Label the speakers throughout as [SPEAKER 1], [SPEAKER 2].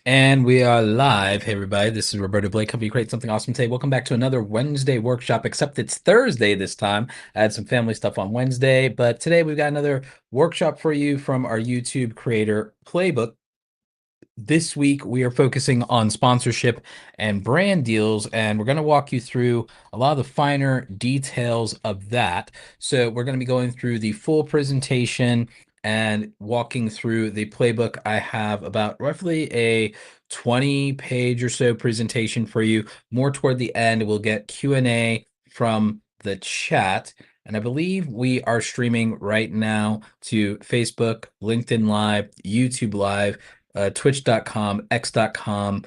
[SPEAKER 1] And we are live. Hey, everybody. This is Roberto Blake. Hope you create something awesome today. Welcome back to another Wednesday workshop, except it's Thursday this time. I had some family stuff on Wednesday, but today we've got another workshop for you from our YouTube creator Playbook. This week, we are focusing on sponsorship and brand deals, and we're going to walk you through a lot of the finer details of that. So, we're going to be going through the full presentation and walking through the playbook. I have about roughly a 20-page or so presentation for you. More toward the end, we'll get Q&A from the chat. And I believe we are streaming right now to Facebook, LinkedIn Live, YouTube Live, twitch.com, x.com,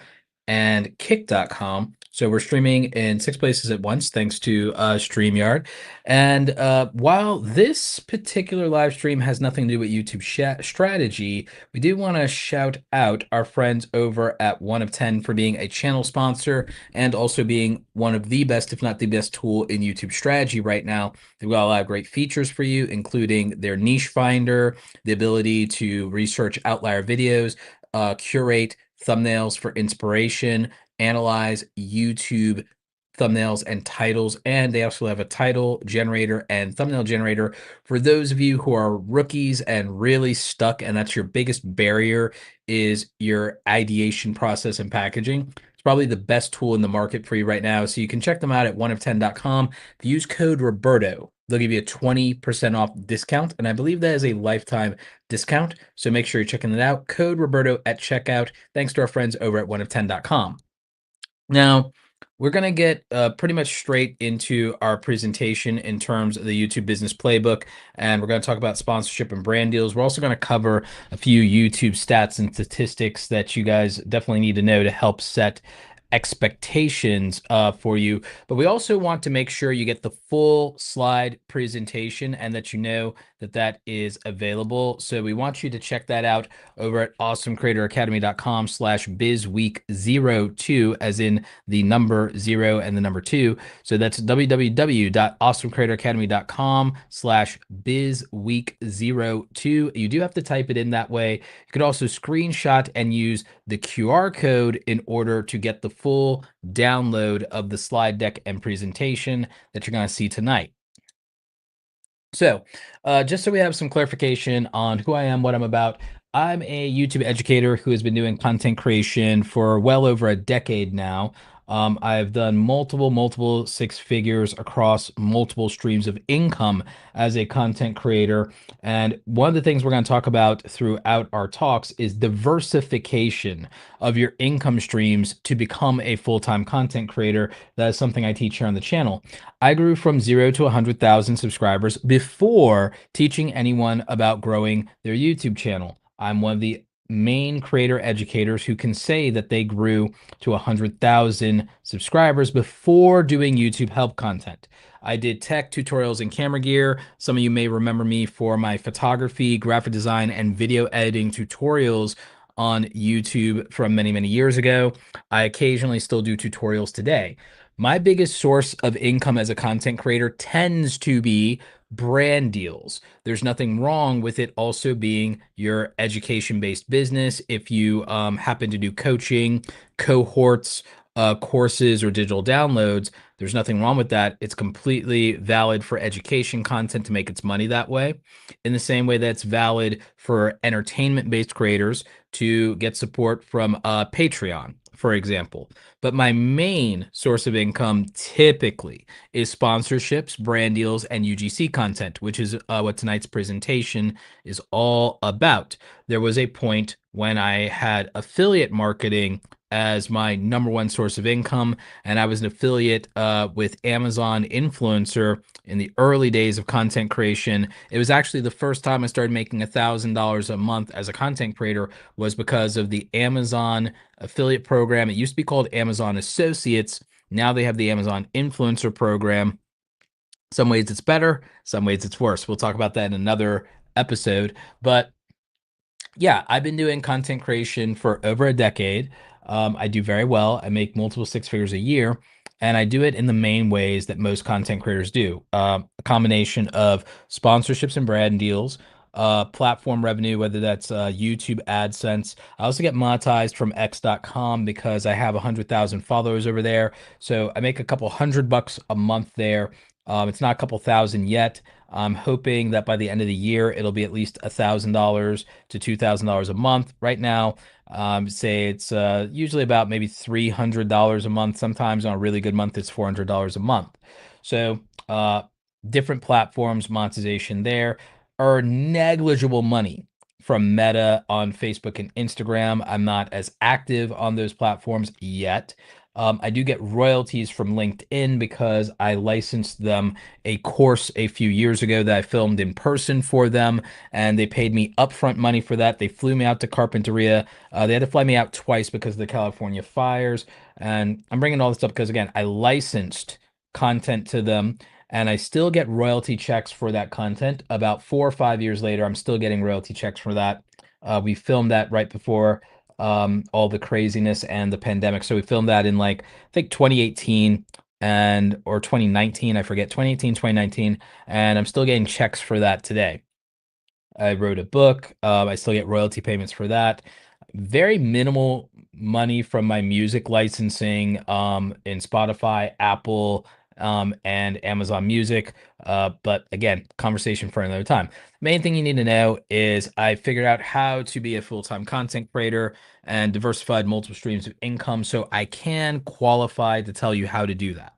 [SPEAKER 1] and kick.com. So we're streaming in 6 places at once, thanks to StreamYard. And while this particular live stream has nothing to do with YouTube strategy, we do want to shout out our friends over at 1 of 10 for being a channel sponsor and also being one of the best, if not the best tool in YouTube strategy right now. They've got a lot of great features for you, including their niche finder, the ability to research outlier videos, curate thumbnails for inspiration, analyze YouTube thumbnails and titles, and they also have a title generator and thumbnail generator for those of you who are rookies and really stuck, and that's your biggest barrier is your ideation process and packaging. It's probably the best tool in the market for you right now. So you can check them out at 1of10.com. If you use code Roberto, they'll give you a 20% off discount, and I believe that is a lifetime discount. So make sure you're checking it out. Code Roberto at checkout. Thanks to our friends over at 1of10.com. Now, we're going to get pretty much straight into our presentation in terms of the YouTube business playbook, and we're going to talk about sponsorship and brand deals. We're also going to cover a few YouTube stats and statistics that you guys definitely need to know to help set expectations for you. But we also want to make sure you get the full slide presentation and that you know that that is available. So we want you to check that out over at awesomecreatoracademy.com/bizweek02, as in the number 0 and the number 2. So that's www.awesomecreatoracademy.com/bizweek02. You do have to type it in that way. You could also screenshot and use the QR code in order to get the full download of the slide deck and presentation that you're going to see tonight. So, just so we have some clarification on who I am, what I'm about, I'm a YouTube educator who has been doing content creation for well over a decade now. I've done multiple 6 figures across multiple streams of income as a content creator. And one of the things we're going to talk about throughout our talks is diversification of your income streams to become a full-time content creator. That is something I teach here on the channel. I grew from 0 to 100,000 subscribers before teaching anyone about growing their YouTube channel. I'm one of the main creator educators who can say that they grew to 100,000 subscribers before doing YouTube help content. I did tech tutorials and camera gear. Some of you may remember me for my photography, graphic design, and video editing tutorials on YouTube from many years ago. I occasionally still do tutorials today. My biggest source of income as a content creator tends to be brand deals. There's nothing wrong with it also being your education-based business. If you happen to do coaching, cohorts, courses, or digital downloads, there's nothing wrong with that. It's completely valid for education content to make its money that way. In the same way that's valid for entertainment-based creators to get support from Patreon, for example. But my main source of income typically is sponsorships, brand deals, and UGC content, which is what tonight's presentation is all about. There was a point when I had affiliate marketing as my number one source of income, and I was an affiliate with Amazon Influencer in the early days of content creation. It was actually the first time I started making $1,000 a month as a content creator was because of the Amazon affiliate program. It used to be called Amazon Associates. Now they have the Amazon Influencer program. Some ways it's better, some ways it's worse. We'll talk about that in another episode. But yeah, I've been doing content creation for over a decade. I do very well. I make multiple 6 figures a year, and I do it in the main ways that most content creators do. A combination of sponsorships and brand deals, platform revenue, whether that's YouTube AdSense. I also get monetized from X.com because I have 100,000 followers over there. So I make a couple $100 a month there. It's not a couple thousand yet. I'm hoping that by the end of the year, it'll be at least $1,000 to $2,000 a month. Right now, say it's usually about maybe $300 a month. Sometimes on a really good month, it's $400 a month. So different platforms, monetization there, are negligible money from Meta on Facebook and Instagram. I'm not as active on those platforms yet. I do get royalties from LinkedIn because I licensed them a course a few years ago that I filmed in person for them, and they paid me upfront money for that. They flew me out to Carpinteria. They had to fly me out twice because of the California fires. And I'm bringing all this up because, again, I licensed content to them, and I still get royalty checks for that content. About 4 or 5 years later, I'm still getting royalty checks for that. We filmed that right before all the craziness and the pandemic. So we filmed that in like, I think 2018 or 2019, I forget, 2018, 2019, and I'm still getting checks for that today. I wrote a book. I still get royalty payments for that. Very minimal money from my music licensing in Spotify, Apple, and Amazon Music. But again, conversation for another time. Main thing you need to know is I figured out how to be a full-time content creator and diversified multiple streams of income, so I can qualify to tell you how to do that.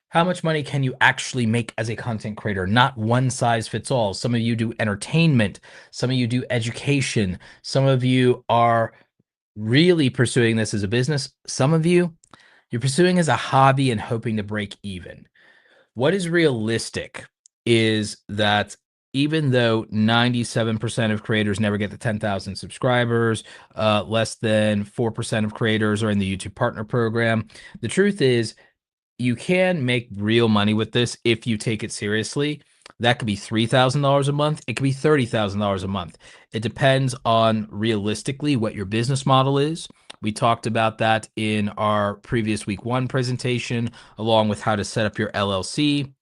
[SPEAKER 1] How much money can you actually make as a content creator? Not one size fits all. Some of you do entertainment, some of you do education, some of you are really pursuing this as a business. Some of you, you're pursuing as a hobby and hoping to break even. What is realistic is that even though 97% of creators never get to 10,000 subscribers, less than 4% of creators are in the YouTube Partner Program, the truth is you can make real money with this if you take it seriously. That could be $3,000 a month. It could be $30,000 a month. It depends on realistically what your business model is. We talked about that in our previous week one presentation, along with how to set up your LLC.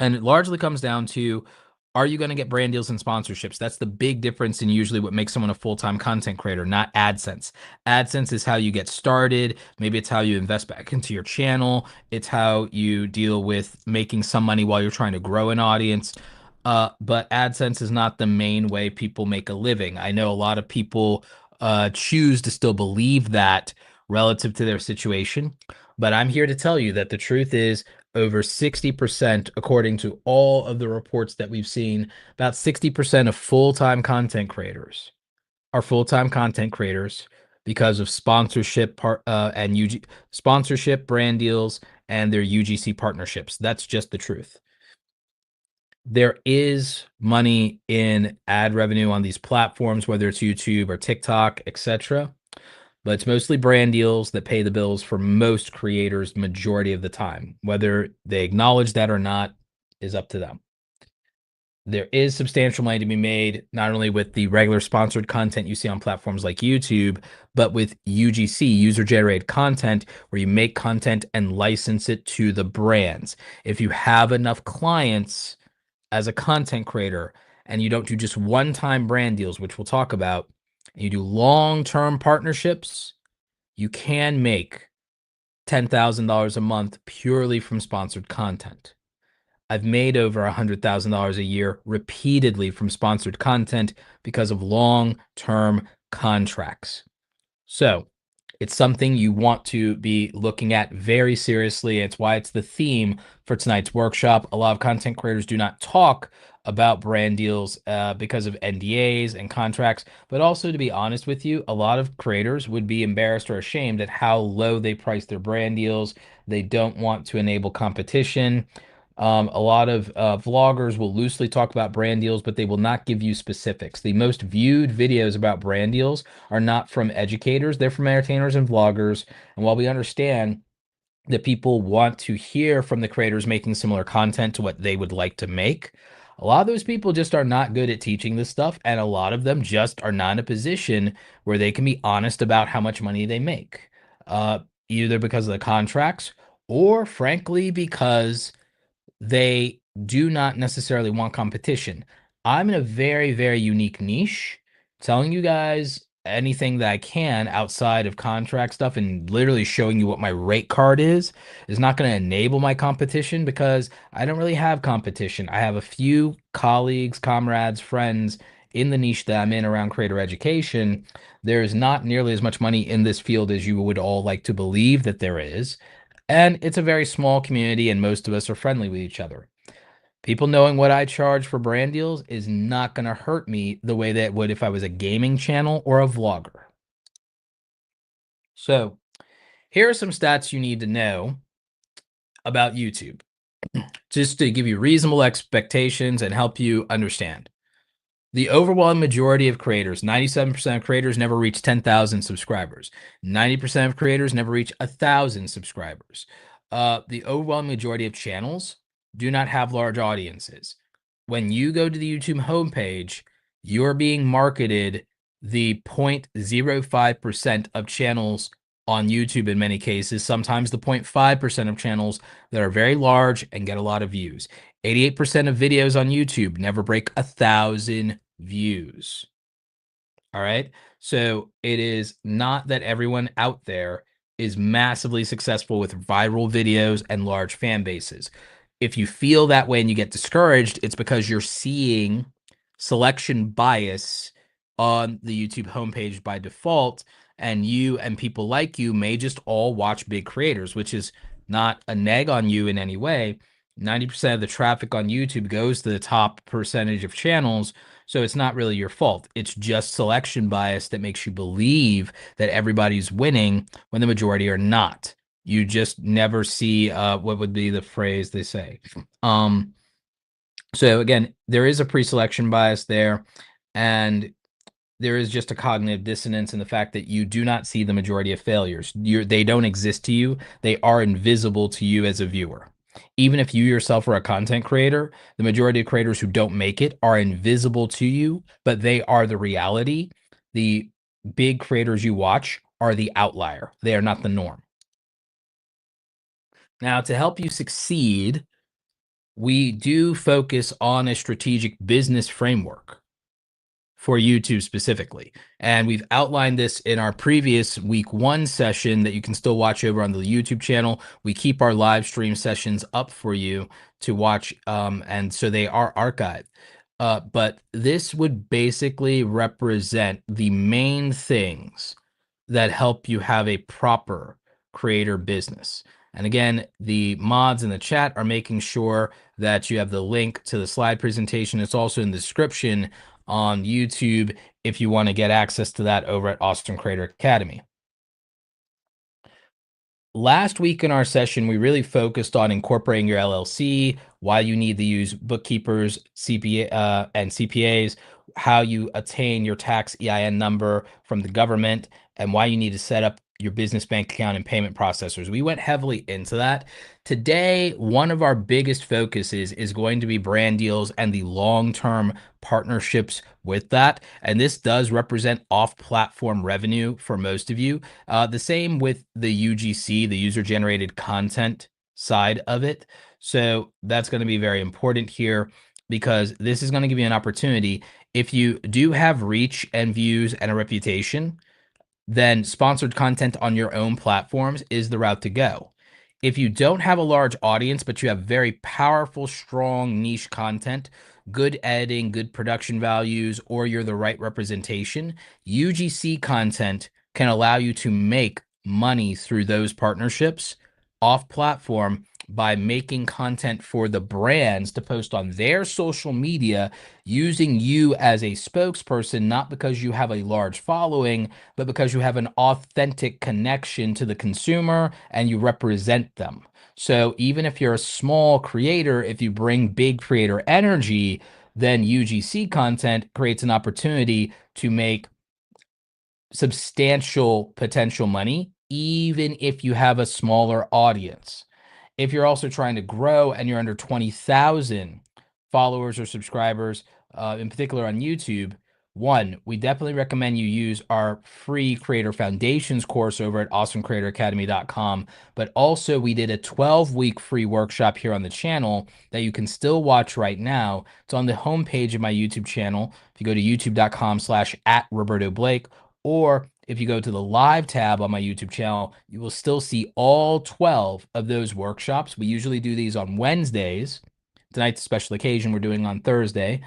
[SPEAKER 1] And it largely comes down to, are you going to get brand deals and sponsorships? That's the big difference in usually what makes someone a full-time content creator, not AdSense. AdSense is how you get started. Maybe it's how you invest back into your channel. It's how you deal with making some money while you're trying to grow an audience. But AdSense is not the main way people make a living. I know a lot of people choose to still believe that relative to their situation. But I'm here to tell you that the truth is, over 60%, according to all of the reports that we've seen, about 60% of full-time content creators are full-time content creators because of sponsorship and sponsorship, brand deals, and their UGC partnerships. That's just the truth. There is money in ad revenue on these platforms, whether it's YouTube or TikTok, etc. But it's mostly brand deals that pay the bills for most creators majority of the time. Whether they acknowledge that or not is up to them. There is substantial money to be made, not only with the regular sponsored content you see on platforms like YouTube, but with UGC, user-generated content, where you make content and license it to the brands. If you have enough clients as a content creator and you don't do just one-time brand deals, which we'll talk about, and you do long-term partnerships, you can make $10,000 a month purely from sponsored content. I've made over $100,000 a year repeatedly from sponsored content because of long-term contracts. So it's something you want to be looking at very seriously. It's why it's the theme for tonight's workshop. A lot of content creators do not talk about brand deals because of NDAs and contracts, but also, to be honest with you, a lot of creators would be embarrassed or ashamed at how low they price their brand deals. They don't want to enable competition. A lot of vloggers will loosely talk about brand deals, but they will not give you specifics. The most viewed videos about brand deals are not from educators, they're from entertainers and vloggers. And while we understand that people want to hear from the creators making similar content to what they would like to make, a lot of those people just are not good at teaching this stuff, and a lot of them just are not in a position where they can be honest about how much money they make, uh, either because of the contracts or frankly because they do not necessarily want competition. I'm in a very, very unique niche. Telling you guys anything that I can outside of contract stuff and literally showing you what my rate card is not going to enable my competition because I don't really have competition. I have a few colleagues, comrades, friends in the niche that I'm in around creator education. There's not nearly as much money in this field as you would all like to believe that there is. And it's a very small community, and most of us are friendly with each other. People knowing what I charge for brand deals is not going to hurt me the way that it would if I was a gaming channel or a vlogger. So, here are some stats you need to know about YouTube, just to give you reasonable expectations and help you understand. The overwhelming majority of creators, 97% of creators never reach 10,000 subscribers. 90% of creators never reach 1,000 subscribers. The overwhelming majority of channels do not have large audiences. When you go to the YouTube homepage, you're being marketed the 0.05% of channels on YouTube in many cases, sometimes the 0.5% of channels that are very large and get a lot of views. 88% of videos on YouTube never break 1,000 views. All right. So it is not that everyone out there is massively successful with viral videos and large fan bases. If you feel that way and you get discouraged, it's because you're seeing selection bias on the YouTube homepage by default. And you and people like you may just all watch big creators, which is not a neg on you in any way. 90% of the traffic on YouTube goes to the top percentage of channels. So it's not really your fault. It's just selection bias that makes you believe that everybody's winning when the majority are not. You just never see what would be the phrase they say. So again, there is a pre-selection bias there, and there is just a cognitive dissonance in the fact that you do not see the majority of failures. They don't exist to you. They are invisible to you as a viewer. Even if you yourself are a content creator, the majority of creators who don't make it are invisible to you, but they are the reality. The big creators you watch are the outlier. They are not the norm. Now, to help you succeed, we do focus on a strategic business framework for YouTube specifically. And we've outlined this in our previous week 1 session that you can still watch over on the YouTube channel. We keep our live stream sessions up for you to watch, and so they are archived. But this would basically represent the main things that help you have a proper creator business. And again, the mods in the chat are making sure that you have the link to the slide presentation. It's also in the description on YouTube if you want to get access to that over at Austin Creator Academy. Last week in our session, we really focused on incorporating your LLC, why you need to use bookkeepers, CPA, and CPAs, how you attain your tax EIN number from the government, and why you need to set up your business bank account and payment processors. We went heavily into that. Today, one of our biggest focuses is going to be brand deals and the long-term partnerships with that. And this does represent off-platform revenue for most of you. The same with the UGC, the user-generated content side of it. So that's going to be very important here because this is going to give you an opportunity. If you do have reach and views and a reputation, then sponsored content on your own platforms is the route to go. If you don't have a large audience, but you have very powerful, strong niche content, good editing, good production values, or you're the right representation, UGC content can allow you to make money through those partnerships off platform by making content for the brands to post on their social media using you as a spokesperson, not because you have a large following, but because you have an authentic connection to the consumer and you represent them. So even if you're a small creator, if you bring big creator energy, then UGC content creates an opportunity to make substantial potential money, even if you have a smaller audience. If you're also trying to grow and you're under 20,000 followers or subscribers, in particular on YouTube, One, we definitely recommend you use our free Creator Foundations course over at awesomecreatoracademy.com. But also, we did a 12-week free workshop here on the channel that you can still watch right now. It's on the homepage of my YouTube channel. If you go to youtube.com/@RobertoBlake, or if you go to the live tab on my YouTube channel, you will still see all 12 of those workshops. We usually do these on Wednesdays. Tonight's a special occasion. We're doing on Thursday.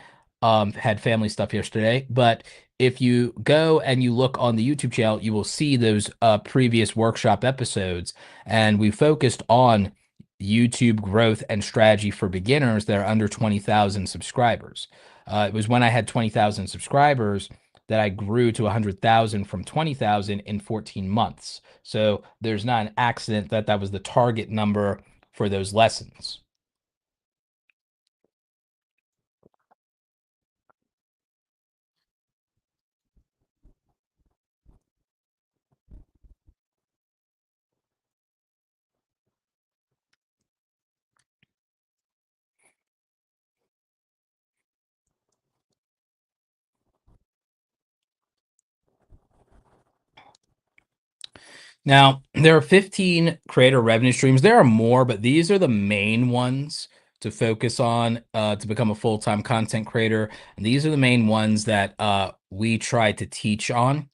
[SPEAKER 1] Had family stuff yesterday, but if you go and you look on the YouTube channel, you will see those previous workshop episodes, and we focused on YouTube growth and strategy for beginners that are under 20,000 subscribers. It was when I had 20,000 subscribers that I grew to 100,000 from 20,000 in 14 months. So there's not an accident that that was the target number for those lessons. Now, there are 15 creator revenue streams. There are more, but these are the main ones to focus on to become a full-time content creator. And these are the main ones that we try to teach on.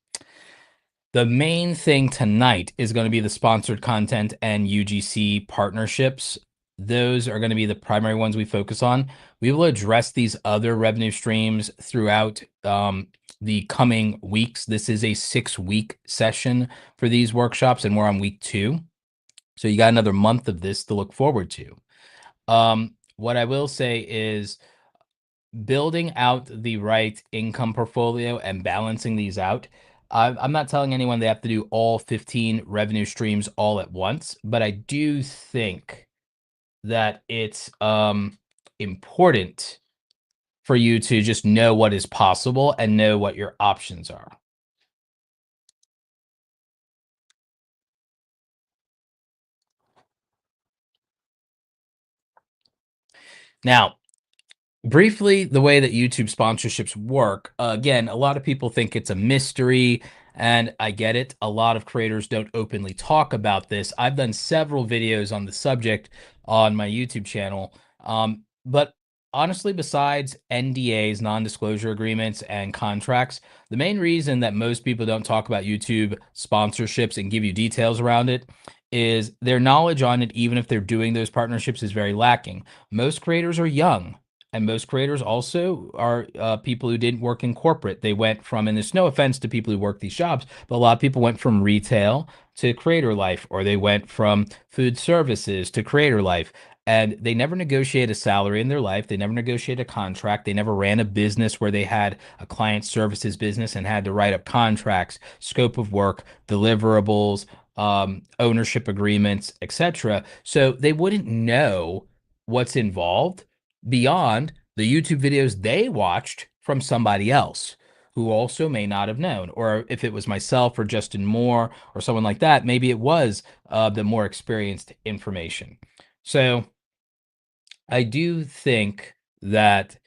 [SPEAKER 1] The main thing tonight is going to be the sponsored content and UGC partnerships. Those are going to be the primary ones we focus on. We will address these other revenue streams throughout the coming weeks. This is a 6-week session for these workshops, and we're on week 2. So you got another month of this to look forward to. What I will say is building out the right income portfolio and balancing these out. I'm not telling anyone they have to do all 15 revenue streams all at once, but I do think that it's important for you to just know what is possible and know what your options are. Now, briefly, the way that YouTube sponsorships work, again, a lot of people think it's a mystery, and I get it. A lot of creators don't openly talk about this. I've done several videos on the subject on my YouTube channel. But honestly, besides NDAs, non-disclosure agreements, and contracts, the main reason that most people don't talk about YouTube sponsorships and give you details around it is their knowledge on it, even if they're doing those partnerships, is very lacking. Most creators are young. And most creators also are people who didn't work in corporate. They went from, and there's no offense to people who work these jobs, but a lot of people went from retail to creator life, or they went from food services to creator life. And they never negotiate a salary in their life. They never negotiate a contract. They never ran a business where they had a client services business and had to write up contracts, scope of work, deliverables, ownership agreements, etc. So they wouldn't know what's involved beyond the YouTube videos they watched from somebody else who also may not have known. Or if it was myself or Justin Moore or someone like that, maybe it was the more experienced information. So I do think that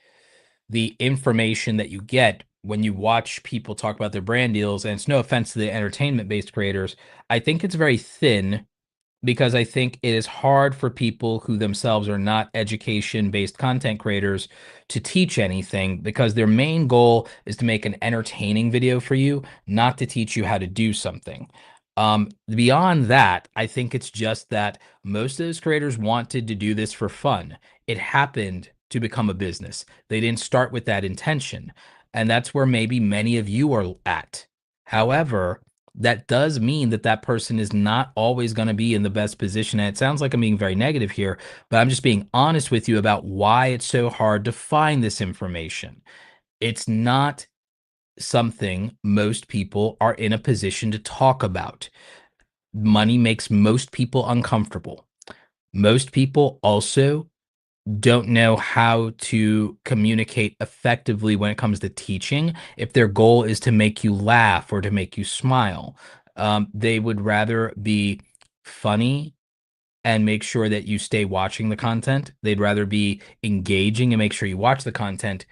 [SPEAKER 1] the information that you get when you watch people talk about their brand deals, and it's no offense to the entertainment based creators, I think it's very thin because I think it is hard for people who themselves are not education-based content creators to teach anything because their main goal is to make an entertaining video for you, not to teach you how to do something. Beyond that, I think it's just that most of those creators wanted to do this for fun. It happened to become a business. They didn't start with that intention. And that's where maybe many of you are at. However, that does mean that that person is not always going to be in the best position. And it sounds like I'm being very negative here, but I'm just being honest with you about why it's so hard to find this information. It's not something most people are in a position to talk about. Money makes most people uncomfortable. Most people also don't know how to communicate effectively when it comes to teaching. If their goal is to make you laugh or to make you smile, they would rather be funny and make sure that you stay watching the content. They'd rather be engaging and make sure you watch the content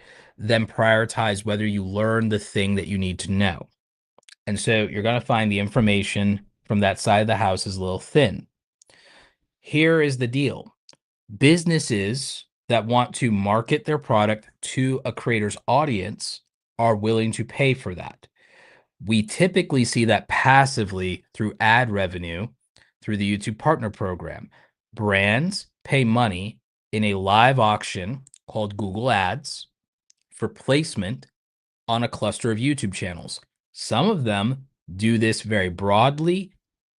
[SPEAKER 1] then prioritize whether you learn the thing that you need to know. And so you're going to find the information from that side of the house is a little thin. Here is the deal. Businesses that want to market their product to a creator's audience are willing to pay for that. We typically see that passively through ad revenue through the YouTube Partner Program. Brands pay money in a live auction called Google Ads for placement on a cluster of YouTube channels. Some of them do this very broadly,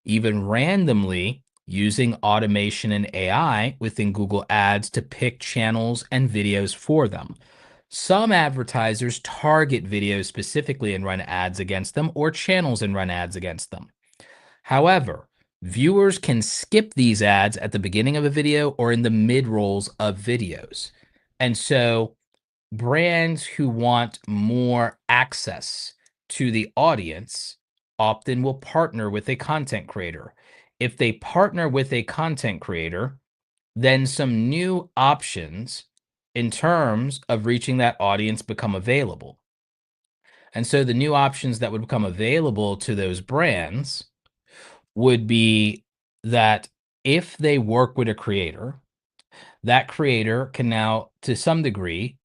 [SPEAKER 1] even randomly, using automation and AI within Google Ads to pick channels and videos for them. Some advertisers target videos specifically and run ads against them, or channels and run ads against them. However, viewers can skip these ads at the beginning of a video or in the mid rolls of videos. And so brands who want more access to the audience often will partner with a content creator. If they partner with a content creator, then some new options in terms of reaching that audience become available. And so the new options that would become available to those brands would be that if they work with a creator, that creator can now, to some degree,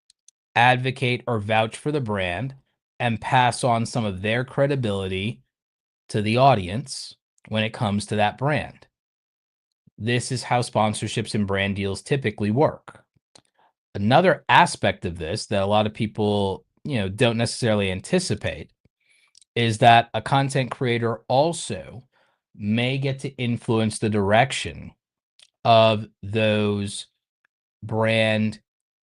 [SPEAKER 1] advocate or vouch for the brand and pass on some of their credibility to the audience when it comes to that brand. This is how sponsorships and brand deals typically work. Another aspect of this that a lot of people, don't necessarily anticipate is that a content creator also may get to influence the direction of those brand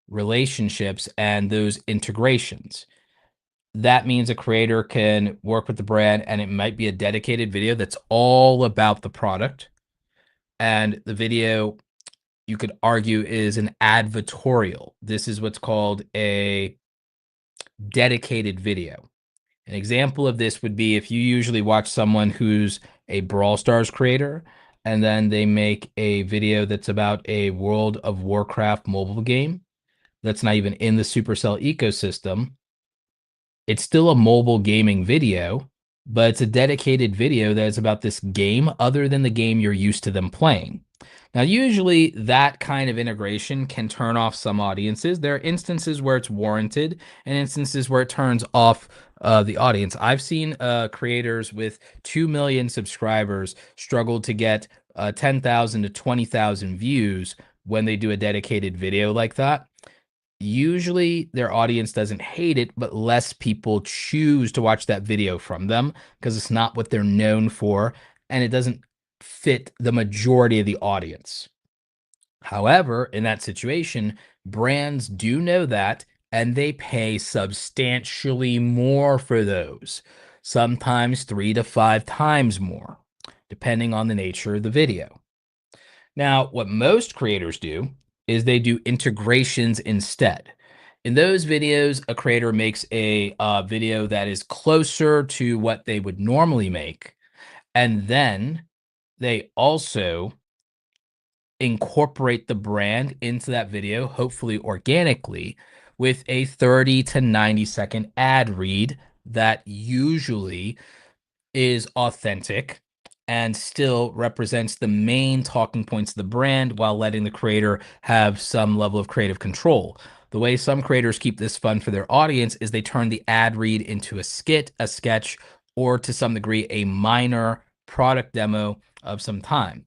[SPEAKER 1] relationships and those integrations. That means a creator can work with the brand and it might be a dedicated video that's all about the product. And the video, you could argue, is an advertorial. This is what's called a dedicated video. An example of this would be if you usually watch someone who's a Brawl Stars creator and then they make a video that's about a World of Warcraft mobile game that's not even in the Supercell ecosystem. It's still a mobile gaming video, but it's a dedicated video that is about this game other than the game you're used to them playing. Now, usually that kind of integration can turn off some audiences. There are instances where it's warranted and instances where it turns off the audience. I've seen creators with 2 million subscribers struggle to get 10,000 to 20,000 views when they do a dedicated video like that. Usually their audience doesn't hate it, but less people choose to watch that video from them because it's not what they're known for and it doesn't fit the majority of the audience. However, in that situation, brands do know that and they pay substantially more for those, sometimes 3 to 5 times more, depending on the nature of the video. Now, what most creators do is they do integrations instead. In those videos, a creator makes a video that is closer to what they would normally make. And then they also incorporate the brand into that video, hopefully organically, with a 30 to 90-second ad read that usually is authentic and still represents the main talking points of the brand while letting the creator have some level of creative control. The way some creators keep this fun for their audience is they turn the ad read into a skit, a sketch, or to some degree, a minor product demo of some kind.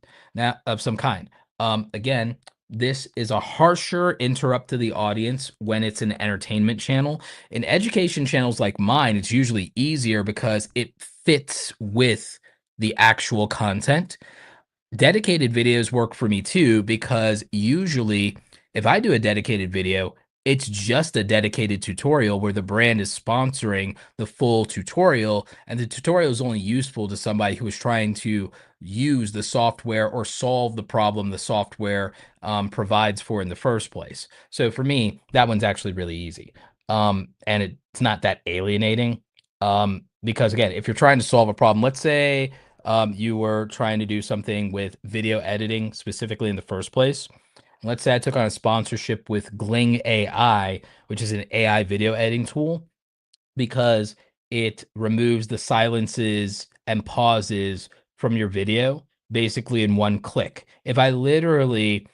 [SPEAKER 1] Again, this is a harsher interrupt to the audience when it's an entertainment channel. In education channels like mine, it's usually easier because it fits with the actual content. Dedicated videos work for me too, because usually if I do a dedicated video, it's just a dedicated tutorial where the brand is sponsoring the full tutorial, and the tutorial is only useful to somebody who is trying to use the software or solve the problem the software provides for in the first place. So for me, that one's actually really easy. And it's not that alienating. Because again, if you're trying to solve a problem, let's say you were trying to do something with video editing specifically in the first place, Let's say I took on a sponsorship with Gling AI, which is an AI video editing tool, because it removes the silences and pauses from your video basically in one click. If I literally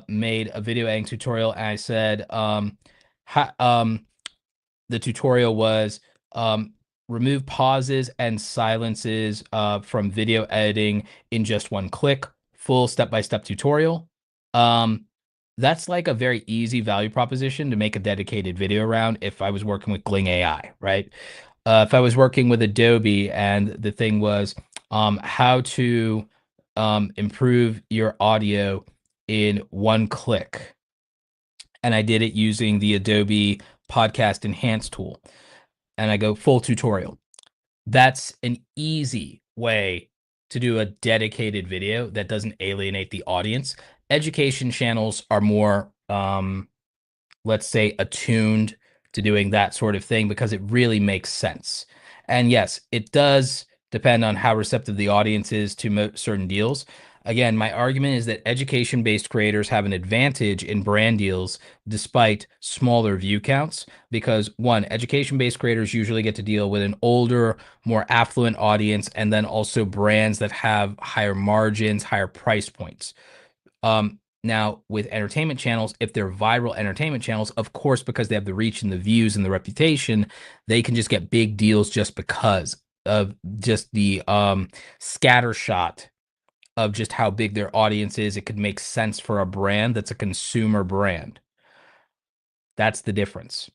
[SPEAKER 1] made a video editing tutorial and I said, ha, the tutorial was um, remove pauses and silences from video editing in just one click, full step-by-step tutorial. Um, that's like a very easy value proposition to make a dedicated video around if I was working with Gling AI, right? If I was working with Adobe and the thing was how to improve your audio in one click, and I did it using the Adobe Podcast Enhance tool, and I go full tutorial. That's an easy way to do a dedicated video that doesn't alienate the audience. Education channels are more let's say, attuned to doing that sort of thing because it really makes sense. And yes, it does depend on how receptive the audience is to certain deals. Again, my argument is that education based creators have an advantage in brand deals despite smaller view counts because, one, education based creators usually get to deal with an older, more affluent audience, and then also brands that have higher margins, higher price points. Now with entertainment channels, if they're viral entertainment channels, of course, because they have the reach and the views and the reputation, they can just get big deals just because of just the scattershot of just how big their audience is. It could make sense for a brand that's a consumer brand. That's the difference.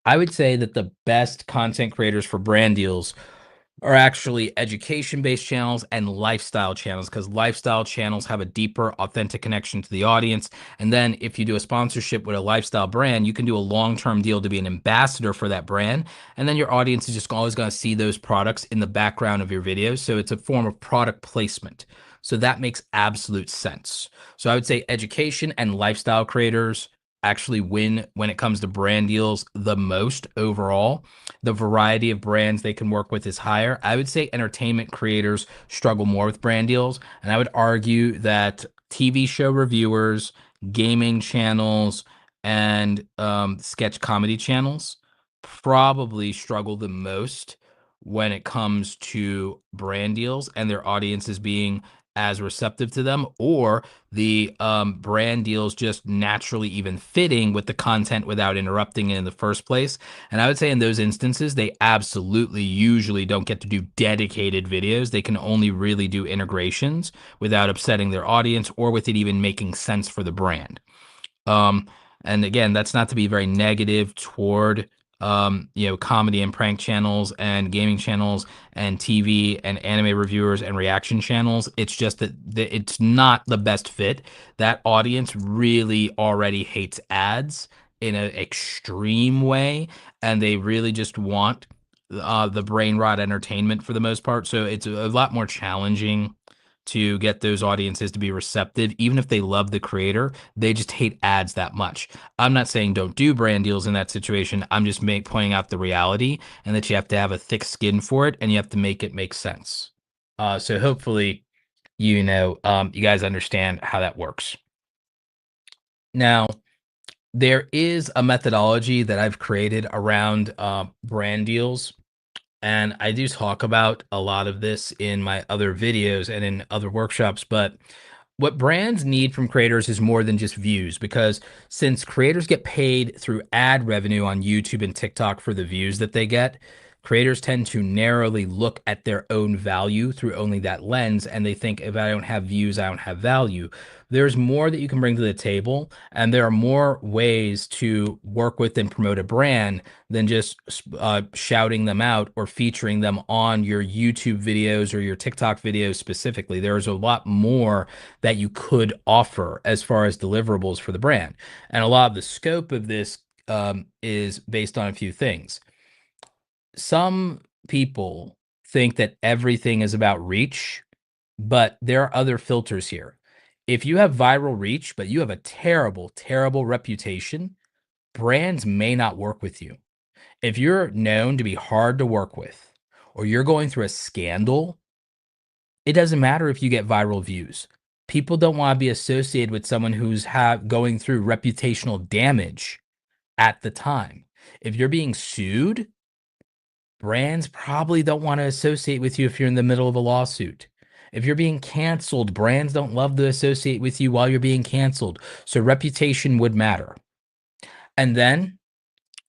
[SPEAKER 1] I would say that the best content creators for brand deals are actually education-based channels and lifestyle channels because lifestyle channels have a deeper, authentic connection to the audience. And then if you do a sponsorship with a lifestyle brand, you can do a long-term deal to be an ambassador for that brand. And then your audience is just always going to see those products in the background of your videos. So it's a form of product placement. So that makes absolute sense. So I would say education and lifestyle creators actually win when it comes to brand deals the most overall. The variety of brands they can work with is higher. I would say entertainment creators struggle more with brand deals. And I would argue that TV show reviewers, gaming channels, and sketch comedy channels probably struggle the most when it comes to brand deals and their audiences being as receptive to them, or the brand deals just naturally even fitting with the content without interrupting it in the first place. And I would say in those instances, they absolutely usually don't get to do dedicated videos. They can only really do integrations without upsetting their audience or with it even making sense for the brand. Um, and again, that's not to be very negative toward comedy and prank channels and gaming channels and TV and anime reviewers and reaction channels. It's just that it's not the best fit. That audience really already hates ads in an extreme way, and they really just want the brain rot entertainment for the most part. So it's a lot more challenging to get those audiences to be receptive, even if they love the creator. They just hate ads that much. I'm not saying don't do brand deals in that situation. I'm just pointing out the reality and that you have to have a thick skin for it and you have to make it make sense. So hopefully, you guys understand how that works. Now, there is a methodology that I've created around brand deals. And I do talk about a lot of this in my other videos and in other workshops, but what brands need from creators is more than just views because since creators get paid through ad revenue on YouTube and TikTok for the views that they get, creators tend to narrowly look at their own value through only that lens. And they think if I don't have views, I don't have value. There's more that you can bring to the table. And there are more ways to work with and promote a brand than just shouting them out or featuring them on your YouTube videos or your TikTok videos specifically. There's a lot more that you could offer as far as deliverables for the brand. And a lot of the scope of this is based on a few things. Some people think that everything is about reach, but there are other filters here. If you have viral reach, but you have a terrible, terrible reputation, brands may not work with you. If you're known to be hard to work with, or you're going through a scandal, it doesn't matter if you get viral views. People don't want to be associated with someone who's going through reputational damage at the time. If you're being sued, brands probably don't want to associate with you if you're in the middle of a lawsuit. If you're being canceled, brands don't love to associate with you while you're being canceled. So reputation would matter. And then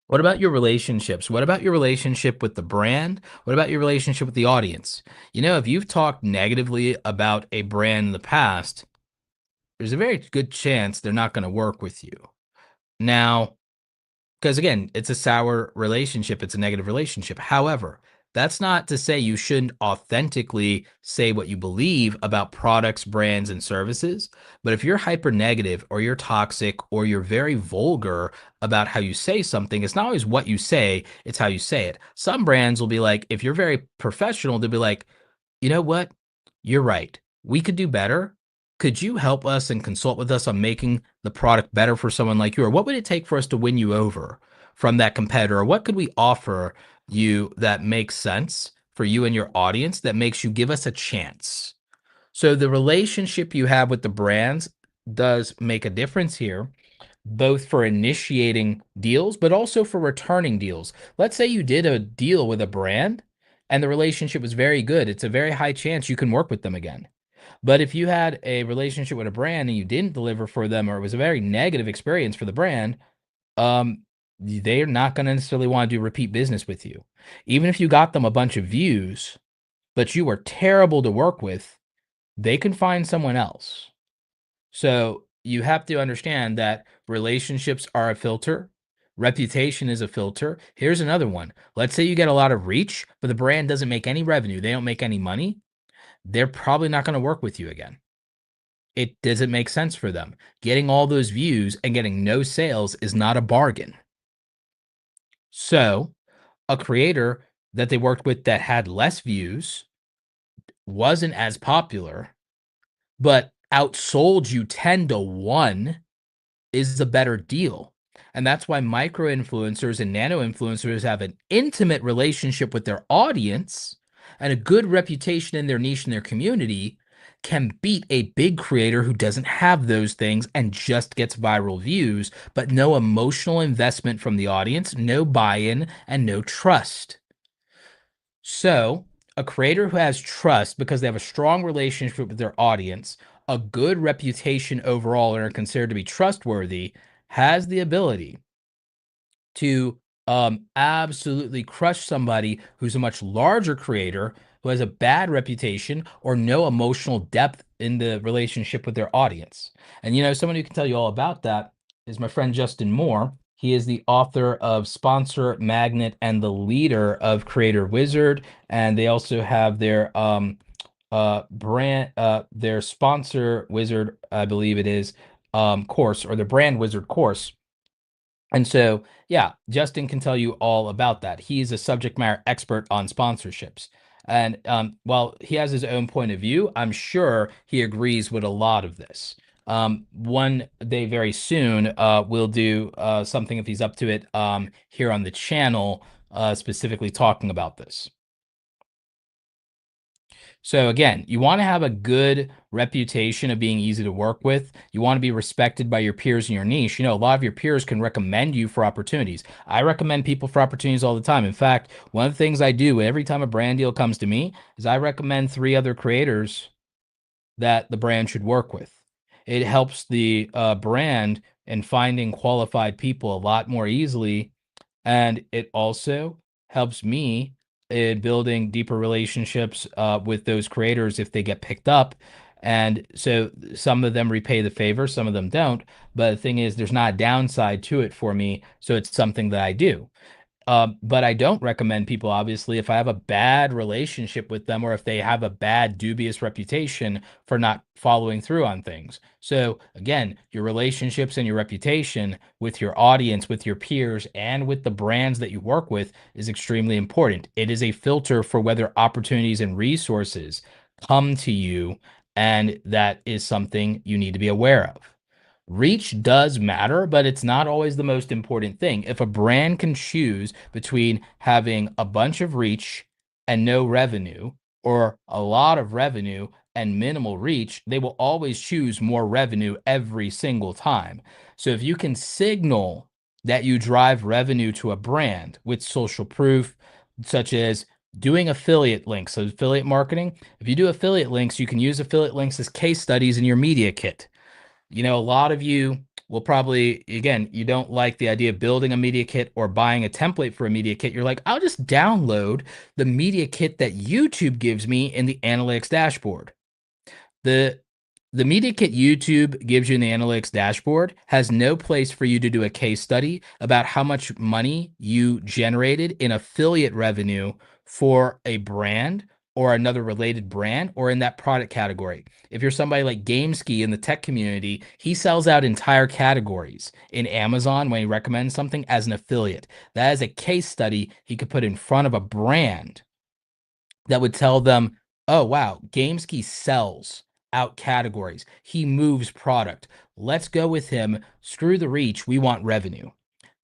[SPEAKER 1] what about your relationships? What about your relationship with the brand? What about your relationship with the audience? If you've talked negatively about a brand in the past, there's a very good chance they're not going to work with you. Now, because again, it's a sour relationship, it's a negative relationship. However, that's not to say you shouldn't authentically say what you believe about products, brands, and services. But if you're hyper negative or you're toxic or you're very vulgar about how you say something, it's not always what you say, it's how you say it. Some brands will be like, if you're very professional, they'll be like, you know what? You're right. We could do better. Could you help us and consult with us on making the product better for someone like you? Or what would it take for us to win you over from that competitor? Or what could we offer you that makes sense for you and your audience that makes you give us a chance? So the relationship you have with the brands does make a difference here, both for initiating deals, but also for returning deals. Let's say you did a deal with a brand and the relationship was very good. It's a very high chance you can work with them again. But if you had a relationship with a brand and you didn't deliver for them, or it was a very negative experience for the brand, um, they're not going to necessarily want to do repeat business with you. Even if you got them a bunch of views, but you were terrible to work with, they can find someone else. So you have to understand that relationships are a filter. Reputation is a filter. Here's another one. Let's say you get a lot of reach, but the brand doesn't make any revenue. They don't make any money. They're probably not going to work with you again. It doesn't make sense for them. Getting all those views and getting no sales is not a bargain. So a creator that they worked with that had less views, wasn't as popular, but outsold you 10 to 1 is a better deal. And that's why micro influencers and nano influencers have an intimate relationship with their audience and a good reputation in their niche and their community can beat a big creator who doesn't have those things and just gets viral views, but no emotional investment from the audience, no buy-in, and no trust. So, a creator who has trust because they have a strong relationship with their audience, a good reputation overall, and are considered to be trustworthy, has the ability to absolutely crush somebody who's a much larger creator who has a bad reputation or no emotional depth in the relationship with their audience. And someone who can tell you all about that is my friend Justin Moore. He is the author of Sponsor Magnet and the leader of Creator Wizard, and they also have their brand their Sponsor Wizard, I believe it is, course, or the Brand Wizard course. And so, yeah, Justin can tell you all about that. He's a subject matter expert on sponsorships. And while he has his own point of view, I'm sure he agrees with a lot of this. One day very soon, we'll do something, if he's up to it, here on the channel, specifically talking about this. So again, you want to have a good reputation of being easy to work with. You want to be respected by your peers in your niche. A lot of your peers can recommend you for opportunities. I recommend people for opportunities all the time. In fact, one of the things I do every time a brand deal comes to me is I recommend 3 other creators that the brand should work with. It helps the brand in finding qualified people a lot more easily, and it also helps me in building deeper relationships with those creators if they get picked up. And so some of them repay the favor, some of them don't. But the thing is, there's not a downside to it for me. So it's something that I do. But I don't recommend people, obviously, if I have a bad relationship with them or if they have a bad, dubious reputation for not following through on things. So, again, your relationships and your reputation with your audience, with your peers, and with the brands that you work with is extremely important. It is a filter for whether opportunities and resources come to you, and that is something you need to be aware of. Reach does matter, but it's not always the most important thing. If a brand can choose between having a bunch of reach and no revenue, or a lot of revenue and minimal reach, they will always choose more revenue every single time. So if you can signal that you drive revenue to a brand with social proof, such as doing affiliate links, so affiliate marketing, if you do affiliate links, you can use affiliate links as case studies in your media kit. A lot of you will probably, again, you don't like the idea of building a media kit or buying a template for a media kit. You're like, I'll just download the media kit that YouTube gives me in the analytics dashboard. The the media kit YouTube gives you in the analytics dashboard has no place for you to do a case study about how much money you generated in affiliate revenue for a brand or another related brand or in that product category. If you're somebody like GameSki in the tech community, he sells out entire categories in Amazon when he recommends something as an affiliate. That is a case study he could put in front of a brand that would tell them, oh, wow, GameSki sells out categories. He moves product. Let's go with him. Screw the reach. We want revenue.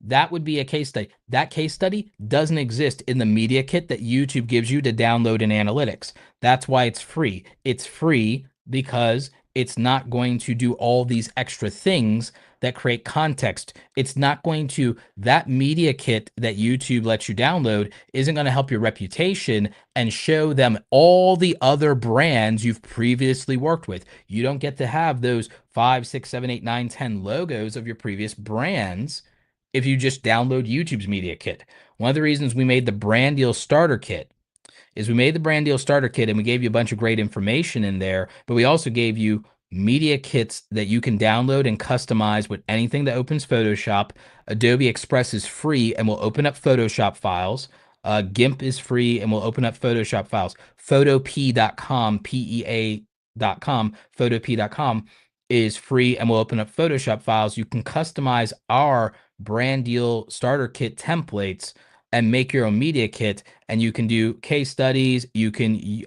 [SPEAKER 1] That would be a case study. That case study doesn't exist in the media kit that YouTube gives you to download in analytics. That's why it's free. It's free because it's not going to do all these extra things that create context. It's not going to, that media kit that YouTube lets you download isn't going to help your reputation and show them all the other brands you've previously worked with. You don't get to have those 5, 6, 7, 8, 9, 10 logos of your previous brands if you just download YouTube's media kit. One of the reasons we made the brand deal starter kit is we made the brand deal starter kit and we gave you a bunch of great information in there, but we also gave you media kits that you can download and customize with anything that opens Photoshop. Adobe Express is free and will open up Photoshop files. GIMP is free and will open up Photoshop files. Photop.com, PEA.com, Photop.com is free and will open up Photoshop files. You can customize our brand deal starter kit templates and make your own media kit, and you can do case studies. You can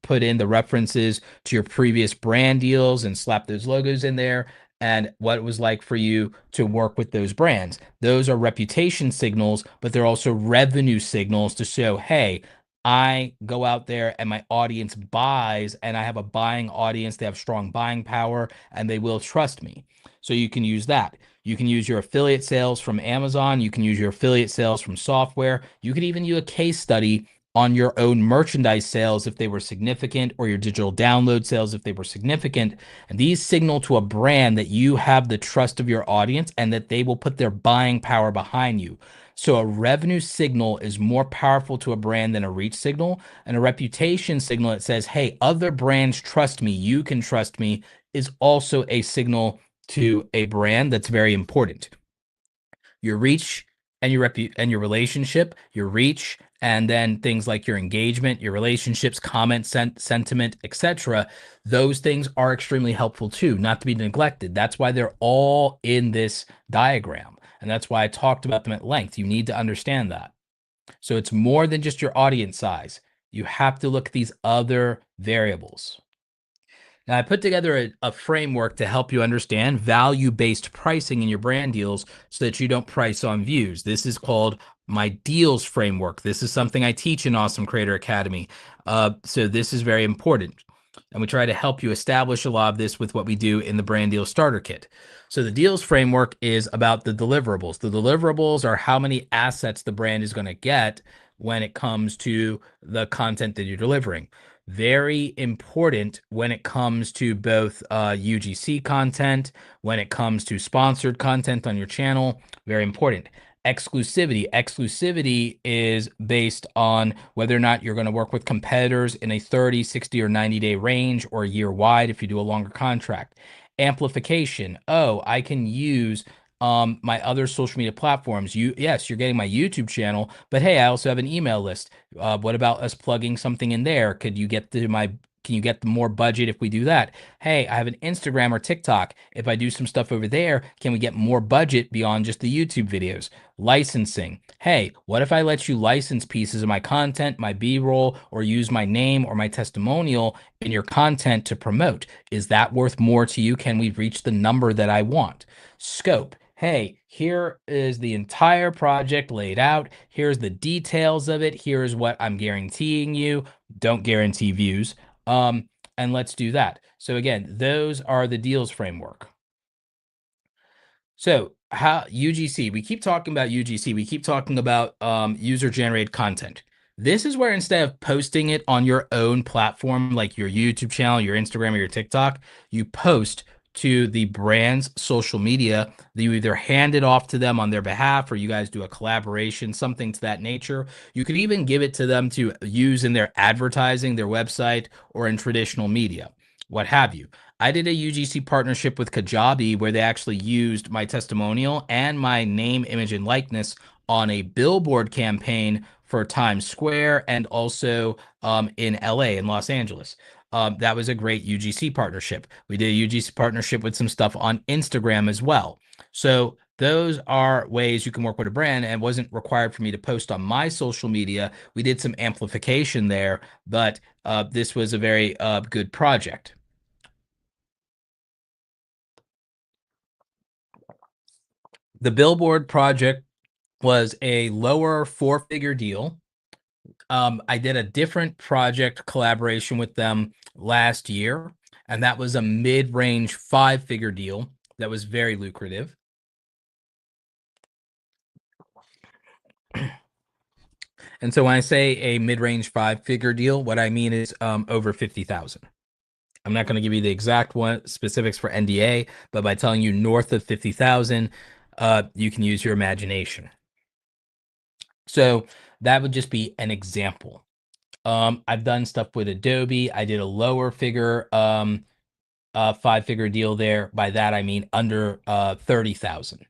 [SPEAKER 1] put in the references to your previous brand deals and slap those logos in there and what it was like for you to work with those brands. Those are reputation signals, but they're also revenue signals to show, hey, I go out there and my audience buys, and I have a buying audience. They have strong buying power and they will trust me. So you can use that. You can use your affiliate sales from Amazon. You can use your affiliate sales from software. You could even use a case study on your own merchandise sales if they were significant, or your digital download sales if they were significant. And these signal to a brand that you have the trust of your audience and that they will put their buying power behind you. So a revenue signal is more powerful to a brand than a reach signal. And a reputation signal that says, hey, other brands trust me, you can trust me, is also a signal to a brand that's very important. Your reach and your relationship, your reach, and then things like your engagement, your relationships, comment, sentiment, etc. Those things are extremely helpful too, not to be neglected. That's why they're all in this diagram, and that's why I talked about them at length. You need to understand that. So it's more than just your audience size. You have to look at these other variables. Now, I put together a framework to help you understand value-based pricing in your brand deals so that you don't price on views. This is called my deals framework. This is something I teach in Awesome Creator Academy. So this is very important. And we try to help you establish a lot of this with what we do in the brand deal starter kit. So the deals framework is about the deliverables. The deliverables are how many assets the brand is going to get when it comes to the content that you're delivering. Very important when it comes to both UGC content, when it comes to sponsored content on your channel. Very important. Exclusivity. Exclusivity is based on whether or not you're going to work with competitors in a 30, 60, or 90-day range, or year wide if you do a longer contract. Amplification. Oh, I can use my other social media platforms. Yes, you're getting my YouTube channel, but hey, I also have an email list. What about us plugging something in there? Can you get the more budget if we do that? Hey, I have an Instagram or TikTok. If I do some stuff over there, can we get more budget beyond just the YouTube videos? Licensing. Hey, what if I let you license pieces of my content, my B-roll, or use my name or my testimonial in your content to promote? Is that worth more to you? Can we reach the number that I want? Scope. Hey, here is the entire project laid out. Here's the details of it. Here's what I'm guaranteeing you. Don't guarantee views. and let's do that. So again, those are the deals framework. So how UGC, we keep talking about UGC, we keep talking about user generated content. This is where instead of posting it on your own platform, like your YouTube channel, your Instagram, or your TikTok, you post to the brand's social media. You either hand it off to them on their behalf, or you guys do a collaboration, something to that nature. You could even give it to them to use in their advertising, their website, or in traditional media, what have you. I did a UGC partnership with Kajabi where they actually used my testimonial and my name, image, and likeness on a billboard campaign for Times Square and also in LA, in Los Angeles. That was a great UGC partnership. We did a UGC partnership with some stuff on Instagram as well. So those are ways you can work with a brand, and it wasn't required for me to post on my social media. We did some amplification there, but this was a very good project. The billboard project was a lower four-figure deal. I did a different project collaboration with them last year, and that was a mid-range five-figure deal that was very lucrative. And so when I say a mid-range five-figure deal, what I mean is over 50,000. I'm not going to give you the exact one specifics for NDA, but by telling you north of 50,000, you can use your imagination. So that would just be an example. I've done stuff with Adobe. I did a lower figure, five-figure deal there. By that I mean under 30,000.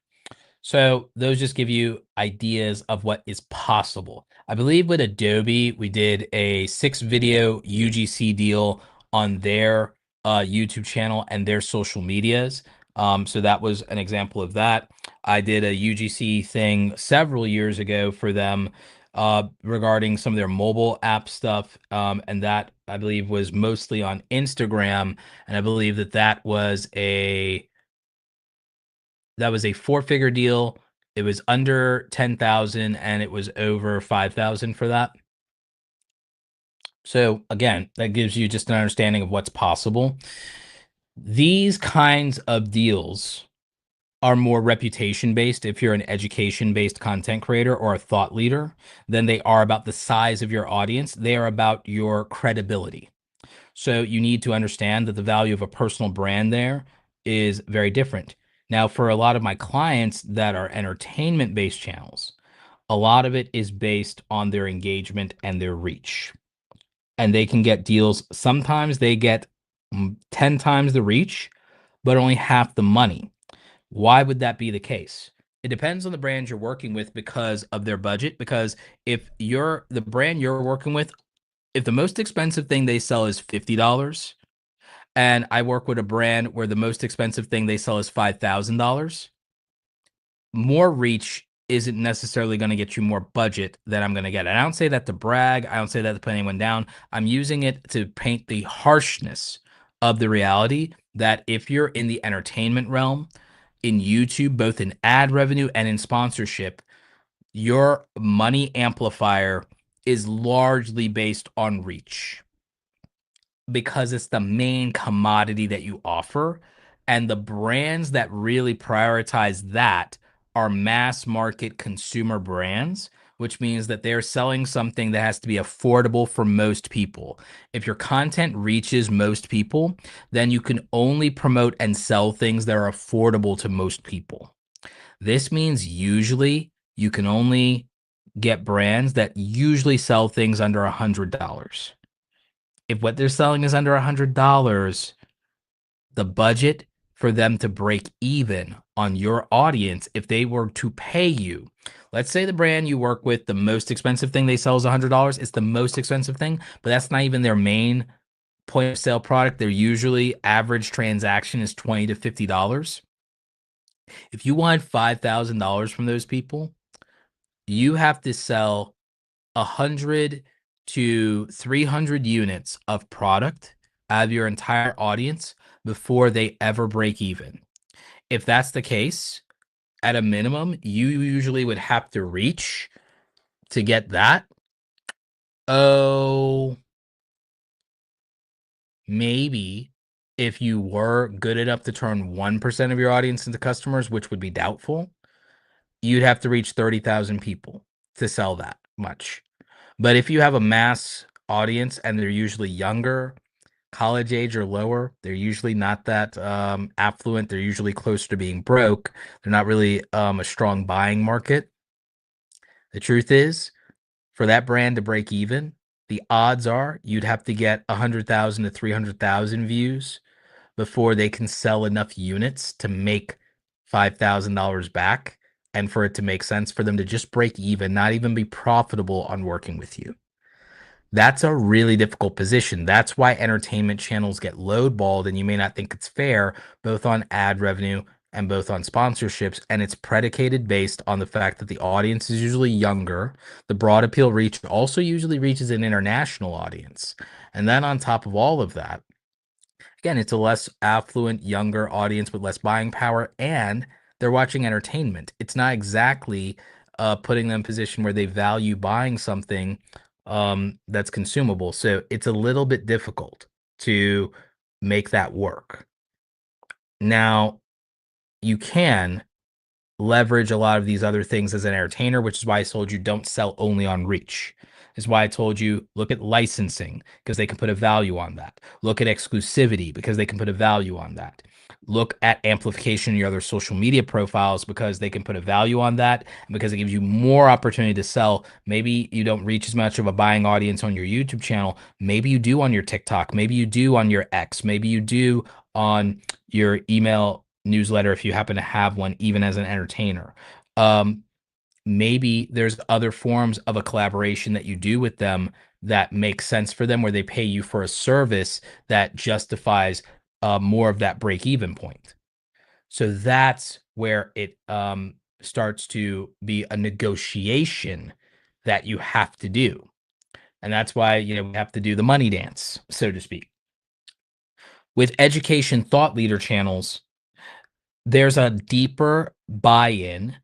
[SPEAKER 1] So those just give you ideas of what is possible. I believe with Adobe, we did a 6-video UGC deal on their YouTube channel and their social medias. So that was an example of that. I did a UGC thing several years ago for them regarding some of their mobile app stuff. And that I believe was mostly on Instagram. And I believe that that was a four-figure deal. It was under 10,000 and it was over 5,000 for that. So again, that gives you just an understanding of what's possible. These kinds of deals are more reputation based if you're an education based content creator or a thought leader than they are about the size of your audience. They are about your credibility. So you need to understand that the value of a personal brand there is very different. Now, for a lot of my clients that are entertainment based channels, a lot of it is based on their engagement and their reach. And they can get deals. Sometimes they get 10 times the reach, but only half the money. Why would that be the case? It depends on the brand you're working with because of their budget. Because if you're the brand you're working with, if the most expensive thing they sell is $50, and I work with a brand where the most expensive thing they sell is $5,000, more reach isn't necessarily going to get you more budget than I'm going to get. And I don't say that to brag. I don't say that to put anyone down. I'm using it to paint the harshness of the reality that if you're in the entertainment realm, in YouTube, both in ad revenue and in sponsorship, your money amplifier is largely based on reach because it's the main commodity that you offer. And the brands that really prioritize that are mass market consumer brands, which means that they're selling something that has to be affordable for most people. If your content reaches most people, then you can only promote and sell things that are affordable to most people. This means usually you can only get brands that usually sell things under $100. If what they're selling is under $100, the budget for them to break even on your audience, if they were to pay you, let's say the brand you work with, the most expensive thing they sell is $100. It's the most expensive thing, but that's not even their main point of sale product. Their usually average transaction is $20 to $50. If you want $5,000 from those people, you have to sell 100 to 300 units of product out of your entire audience before they ever break even. If that's the case, at a minimum, you usually would have to reach to get that. Oh, maybe if you were good enough to turn 1% of your audience into customers, which would be doubtful, you'd have to reach 30,000 people to sell that much. But if you have a mass audience and they're usually younger, college age or lower, they're usually not that affluent. They're usually closer to being broke. They're not really a strong buying market. The truth is, for that brand to break even, the odds are you'd have to get 100,000 to 300,000 views before they can sell enough units to make $5,000 back and for it to make sense for them to just break even, not even be profitable on working with you. That's a really difficult position. That's why entertainment channels get lowballed, and you may not think it's fair, both on ad revenue and both on sponsorships. And it's predicated based on the fact that the audience is usually younger. The broad appeal reach also usually reaches an international audience. And then on top of all of that, again, it's a less affluent, younger audience with less buying power, and they're watching entertainment. It's not exactly putting them in a position where they value buying something that's consumable. So it's a little bit difficult to make that work. Now, you can leverage a lot of these other things as an entertainer, which is why I told you don't sell only on reach. Is why I told you look at licensing because they can put a value on that. Look at exclusivity because they can put a value on that. Look at amplification in your other social media profiles because they can put a value on that and because it gives you more opportunity to sell. Maybe you don't reach as much of a buying audience on your YouTube channel. Maybe you do on your TikTok. Maybe you do on your X. Maybe you do on your email newsletter if you happen to have one, even as an entertainer. Maybe there's other forms of a collaboration that you do with them that make sense for them, where they pay you for a service that justifies more of that break even point. So that's where it starts to be a negotiation that you have to do. And that's why, we have to do the money dance, so to speak. With education thought leader channels, there's a deeper buy-in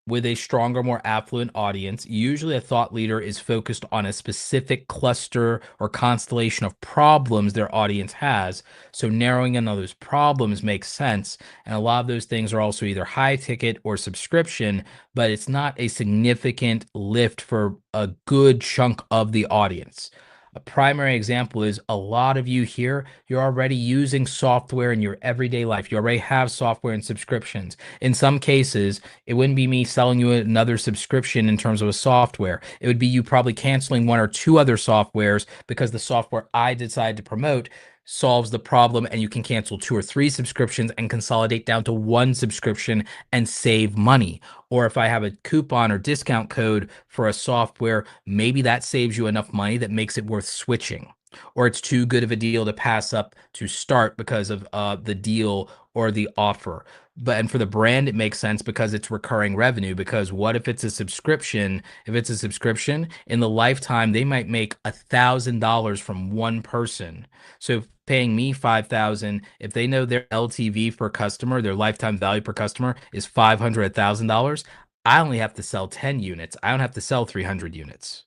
[SPEAKER 1] with a stronger, more affluent audience. Usually, a thought leader is focused on a specific cluster or constellation of problems their audience has. So, narrowing in on those problems makes sense. And a lot of those things are also either high ticket or subscription, but it's not a significant lift for a good chunk of the audience. A primary example is a lot of you here, you're already using software in your everyday life. You already have software and subscriptions. In some cases, it wouldn't be me selling you another subscription in terms of a software. It would be you probably canceling one or two other softwares because the software I decide to promote solves the problem and you can cancel two or three subscriptions and consolidate down to one subscription and save money. Or if I have a coupon or discount code for a software, maybe that saves you enough money that makes it worth switching. Or it's too good of a deal to pass up to start because of the deal or the offer. And for the brand, it makes sense because it's recurring revenue. Because what if it's a subscription? If it's a subscription in the lifetime, they might make $1,000 from one person. So paying me 5,000, if they know their LTV per customer, their lifetime value per customer is 500, $1,000, I only have to sell 10 units. I don't have to sell 300 units.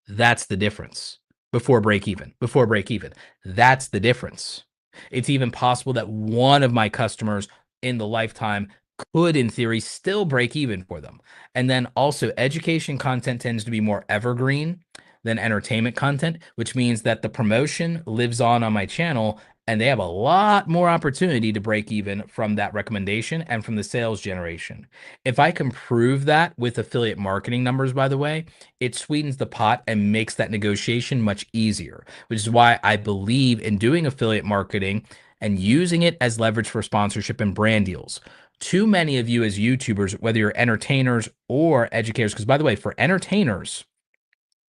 [SPEAKER 1] That's the difference. Before break even. Before break even. That's the difference. It's even possible that one of my customers in the lifetime could, in theory, still break even for them. And then also, education content tends to be more evergreen than entertainment content, which means that the promotion lives on my channel and they have a lot more opportunity to break even from that recommendation and from the sales generation. If I can prove that with affiliate marketing numbers, by the way, it sweetens the pot and makes that negotiation much easier, which is why I believe in doing affiliate marketing and using it as leverage for sponsorship and brand deals. Too many of you as YouTubers, whether you're entertainers or educators, because by the way, for entertainers,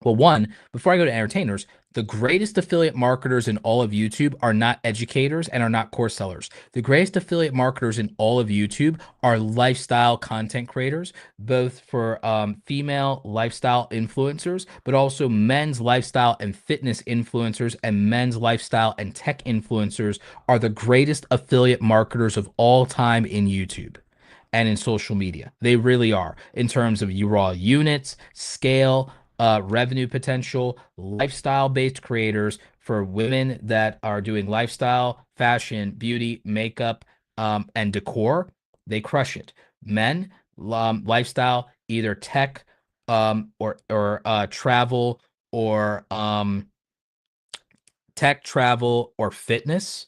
[SPEAKER 1] well, one, before I go to entertainers, the greatest affiliate marketers in all of YouTube are not educators and are not course sellers. The greatest affiliate marketers in all of YouTube are lifestyle content creators, both for female lifestyle influencers, but also men's lifestyle and fitness influencers and men's lifestyle and tech influencers are the greatest affiliate marketers of all time in YouTube and in social media. They really are in terms of raw units, scale, revenue potential, lifestyle-based creators for women that are doing lifestyle, fashion, beauty, makeup, and decor. They crush it. Men, lifestyle, either tech, or travel, or tech, travel, or fitness.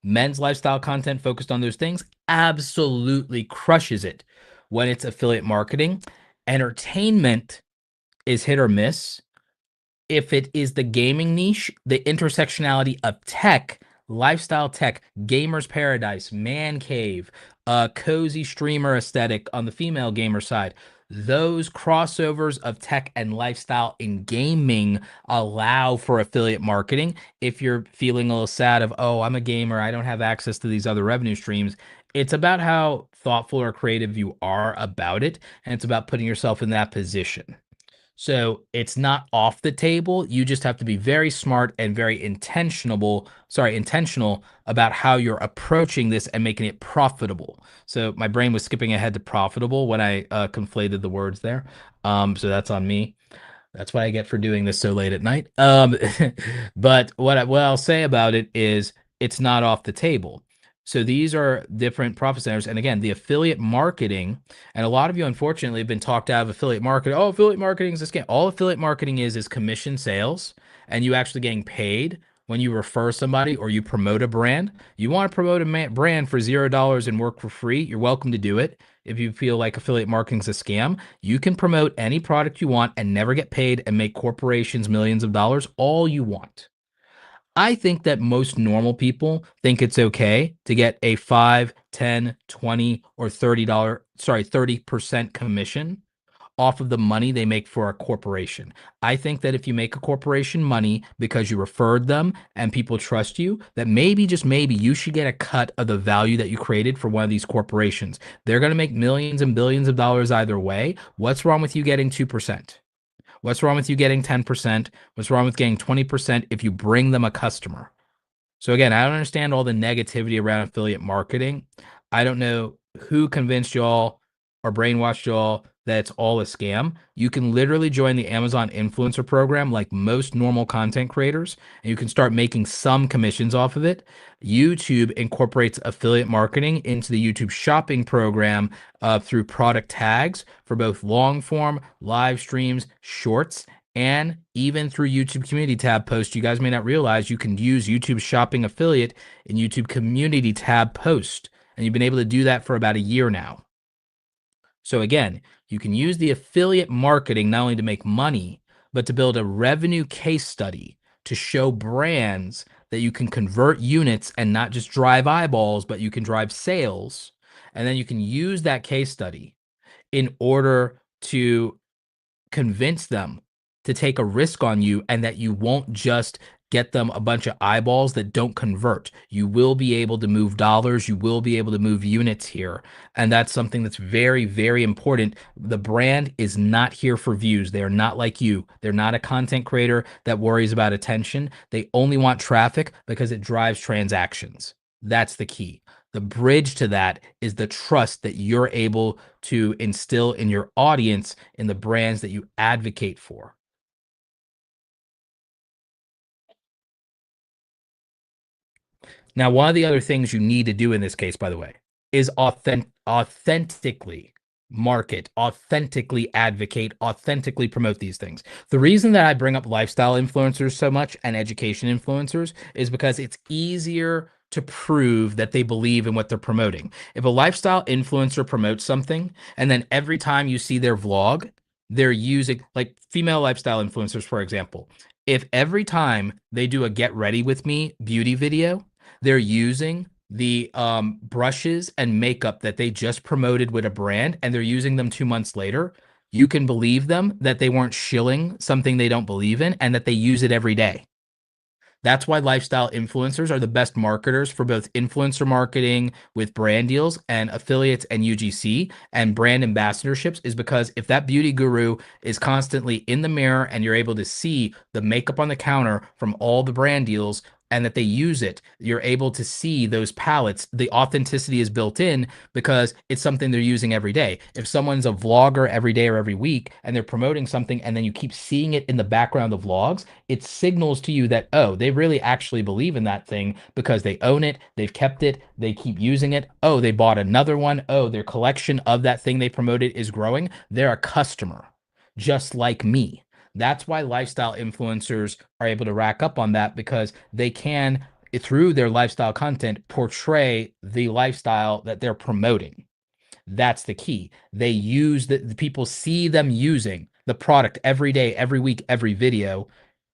[SPEAKER 1] Men's lifestyle content focused on those things absolutely crushes it when it's affiliate marketing. Entertainment is hit or miss. If it is the gaming niche, the intersectionality of tech, lifestyle tech, gamer's paradise, man cave, cozy streamer aesthetic on the female gamer side, those crossovers of tech and lifestyle in gaming allow for affiliate marketing. If you're feeling a little sad of, oh, I'm a gamer, I don't have access to these other revenue streams, it's about how thoughtful or creative you are about it, and it's about putting yourself in that position. So it's not off the table. You just have to be very smart and very intentional about how you're approaching this and making it profitable. So my brain was skipping ahead to profitable when I conflated the words there. So that's on me. That's what I get for doing this so late at night. But what I'll say about it is it's not off the table. So these are different profit centers. And again, the affiliate marketing, and a lot of you unfortunately have been talked out of affiliate marketing. Oh, affiliate marketing is a scam. All affiliate marketing is commission sales, and you actually getting paid when you refer somebody or you promote a brand. You want to promote a brand for $0 and work for free, you're welcome to do it. If you feel like affiliate marketing is a scam, you can promote any product you want and never get paid and make corporations millions of dollars all you want. I think that most normal people think it's okay to get a 5, 10, 20, or $30, 30% commission off of the money they make for a corporation. I think that if you make a corporation money because you referred them and people trust you, that maybe, just maybe, you should get a cut of the value that you created for one of these corporations. They're going to make millions and billions of dollars either way. What's wrong with you getting 2%? What's wrong with you getting 10%? What's wrong with getting 20% if you bring them a customer? So again, I don't understand all the negativity around affiliate marketing. I don't know who convinced y'all or brainwashed y'all that it's all a scam. You can literally join the Amazon influencer program like most normal content creators, and you can start making some commissions off of it. YouTube incorporates affiliate marketing into the YouTube shopping program through product tags for both long form, live streams, shorts, and even through YouTube community tab posts. You guys may not realize you can use YouTube shopping affiliate in YouTube community tab post. And you've been able to do that for about a year now. So again, you can use the affiliate marketing not only to make money, but to build a revenue case study to show brands that you can convert units and not just drive eyeballs, but you can drive sales. And then you can use that case study in order to convince them to take a risk on you, and that you won't just get them a bunch of eyeballs that don't convert. You will be able to move dollars. You will be able to move units here. And that's something that's very, very important. The brand is not here for views. They are not like you. They're not a content creator that worries about attention. They only want traffic because it drives transactions. That's the key. The bridge to that is the trust that you're able to instill in your audience in the brands that you advocate for. Now, one of the other things you need to do in this case, by the way, is authentically market, authentically advocate, authentically promote these things. The reason that I bring up lifestyle influencers so much and education influencers is because it's easier to prove that they believe in what they're promoting. If a lifestyle influencer promotes something and then every time you see their vlog, they're using, like female lifestyle influencers, for example, if every time they do a get ready with me beauty video, they're using the brushes and makeup that they just promoted with a brand and they're using them 2 months later, you can believe them that they weren't shilling something they don't believe in and that they use it every day. That's why lifestyle influencers are the best marketers for both influencer marketing with brand deals and affiliates and UGC and brand ambassadorships, is because if that beauty guru is constantly in the mirror and you're able to see the makeup on the counter from all the brand deals and that they use it, you're able to see those palettes. The authenticity is built in because it's something they're using every day. If someone's a vlogger every day or every week and they're promoting something and then you keep seeing it in the background of vlogs, it signals to you that, oh, they really actually believe in that thing because they own it, they've kept it, they keep using it. Oh, they bought another one. Oh, their collection of that thing they promoted is growing. They're a customer, just like me. That's why lifestyle influencers are able to rack up on that, because they can, through their lifestyle content, portray the lifestyle that they're promoting. That's the key. They use the people see them using the product every day, every week, every video.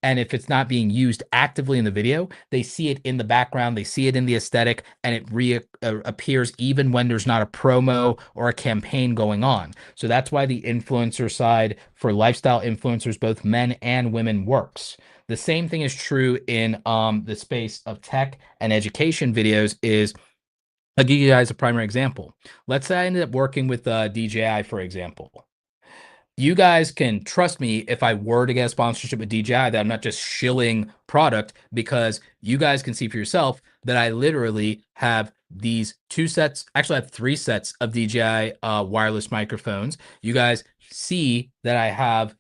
[SPEAKER 1] And if it's not being used actively in the video, they see it in the background, they see it in the aesthetic, and it reappears even when there's not a promo or a campaign going on. So that's why the influencer side for lifestyle influencers, both men and women, works. The same thing is true in the space of tech and education videos. I'll give you guys a primary example. Let's say I ended up working with DJI, for example. You guys can trust me if I were to get a sponsorship with DJI that I'm not just shilling product, because you guys can see for yourself that I literally have these two sets. Actually, I have three sets of DJI wireless microphones. You guys see that I have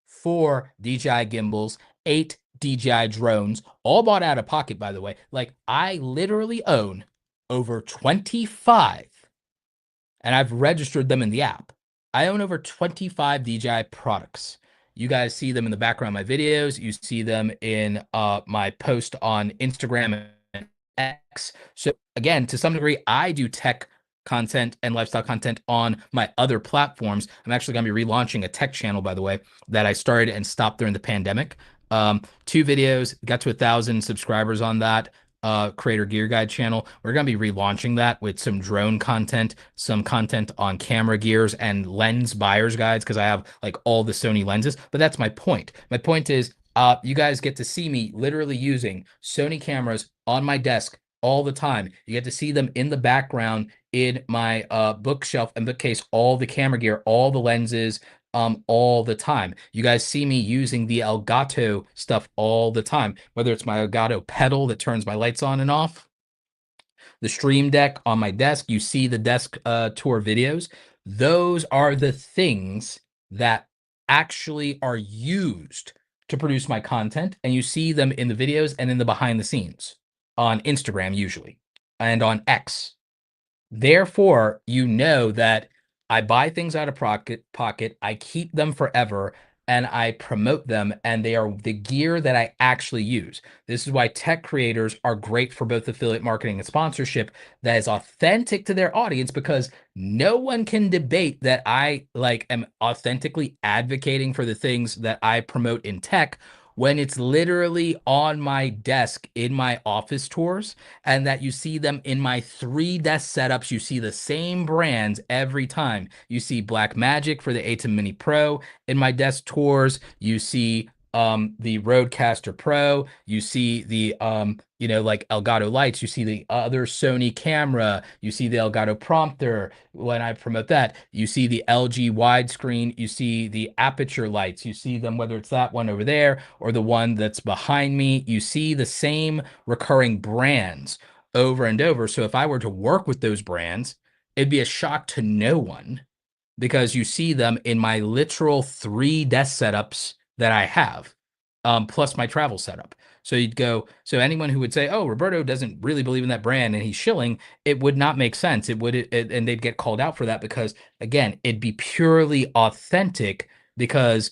[SPEAKER 1] 4 DJI gimbals, 8 DJI drones, all bought out of pocket, by the way. Like, I literally own over 25, and I've registered them in the app. I own over 25 DJI products. You guys see them in the background of my videos. You see them in my post on Instagram and X. So again, to some degree, I do tech content and lifestyle content on my other platforms. I'm actually going to be relaunching a tech channel, by the way, that I started and stopped during the pandemic. 2 videos, got to 1,000 subscribers on that Creator Gear Guide channel. We're going to be relaunching that with some drone content, some content on camera gears and lens buyer's guides, because I have like all the Sony lenses. But that's my point. My point is, you guys get to see me literally using Sony cameras on my desk all the time. You get to see them in the background in my bookshelf and bookcase, all the camera gear, all the lenses, all the time. You guys see me using the Elgato stuff all the time, whether it's my Elgato pedal that turns my lights on and off, the Stream Deck on my desk. You see the desk tour videos. Those are the things that actually are used to produce my content, and you see them in the videos and in the behind the scenes on Instagram usually, and on X. Therefore, you know that I buy things out of pocket, I keep them forever, and I promote them, and they are the gear that I actually use. This is why tech creators are great for both affiliate marketing and sponsorship that is authentic to their audience, because no one can debate that I am authentically advocating for the things that I promote in tech when it's literally on my desk in my office tours, and that you see them in my 3 desk setups. You see the same brands every time. You see Blackmagic for the ATEM Mini Pro in my desk tours. You see the Rodecaster Pro. You see the like Elgato lights. You see the other Sony camera. You see the Elgato prompter when I promote that. You see the LG widescreen. You see the aperture lights. You see them, whether it's that one over there or the one that's behind me. You see the same recurring brands over and over. So if I were to work with those brands, it'd be a shock to no one, because you see them in my literal 3 desk setups that I have, plus my travel setup. So you'd go, so anyone who would say, oh, Roberto doesn't really believe in that brand and he's shilling, it would not make sense. And they'd get called out for that, because again, it'd be purely authentic, because,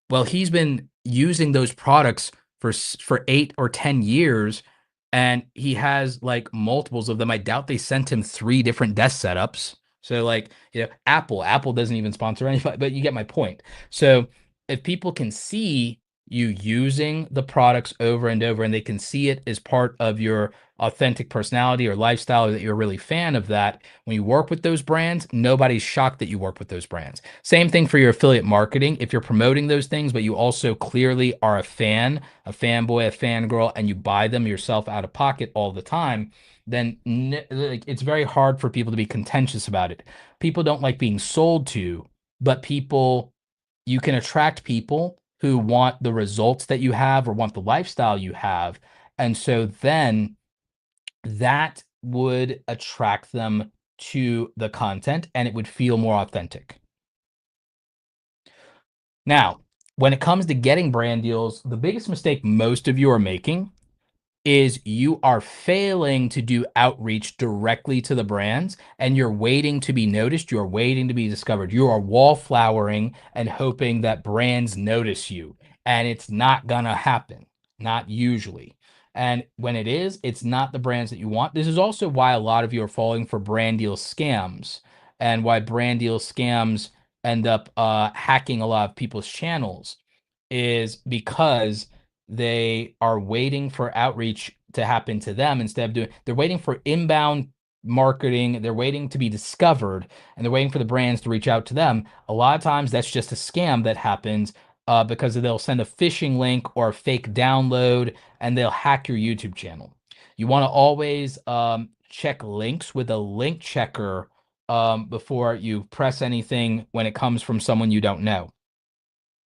[SPEAKER 1] well, he's been using those products for 8 or 10 years, and he has like multiples of them. I doubt they sent him 3 different desk setups. So Apple doesn't even sponsor anybody, but you get my point. So if people can see you using the products over and over, and they can see it as part of your authentic personality or lifestyle, or that you're really fan of that, when you work with those brands, nobody's shocked that you work with those brands. Same thing for your affiliate marketing. If you're promoting those things, but you also clearly are a fan, a fanboy, a fangirl, and you buy them yourself out of pocket all the time, then it's very hard for people to be contentious about it. People don't like being sold to, but you can attract people who want the results that you have or want the lifestyle you have. And so then that would attract them to the content and it would feel more authentic. Now, when it comes to getting brand deals, the biggest mistake most of you are making is you are failing to do outreach directly to the brands and you're waiting to be noticed. You're waiting to be discovered. You are wallflowering and hoping that brands notice you. And it's not going to happen, not usually. And when it is, it's not the brands that you want. This is also why a lot of you are falling for brand deal scams and why brand deal scams end up hacking a lot of people's channels is because they are waiting for outreach to happen to them instead of they're waiting for inbound marketing, they're waiting to be discovered, and they're waiting for the brands to reach out to them. A lot of times that's just a scam that happens because they'll send a phishing link or a fake download and they'll hack your YouTube channel. You want to always check links with a link checker before you press anything when it comes from someone you don't know.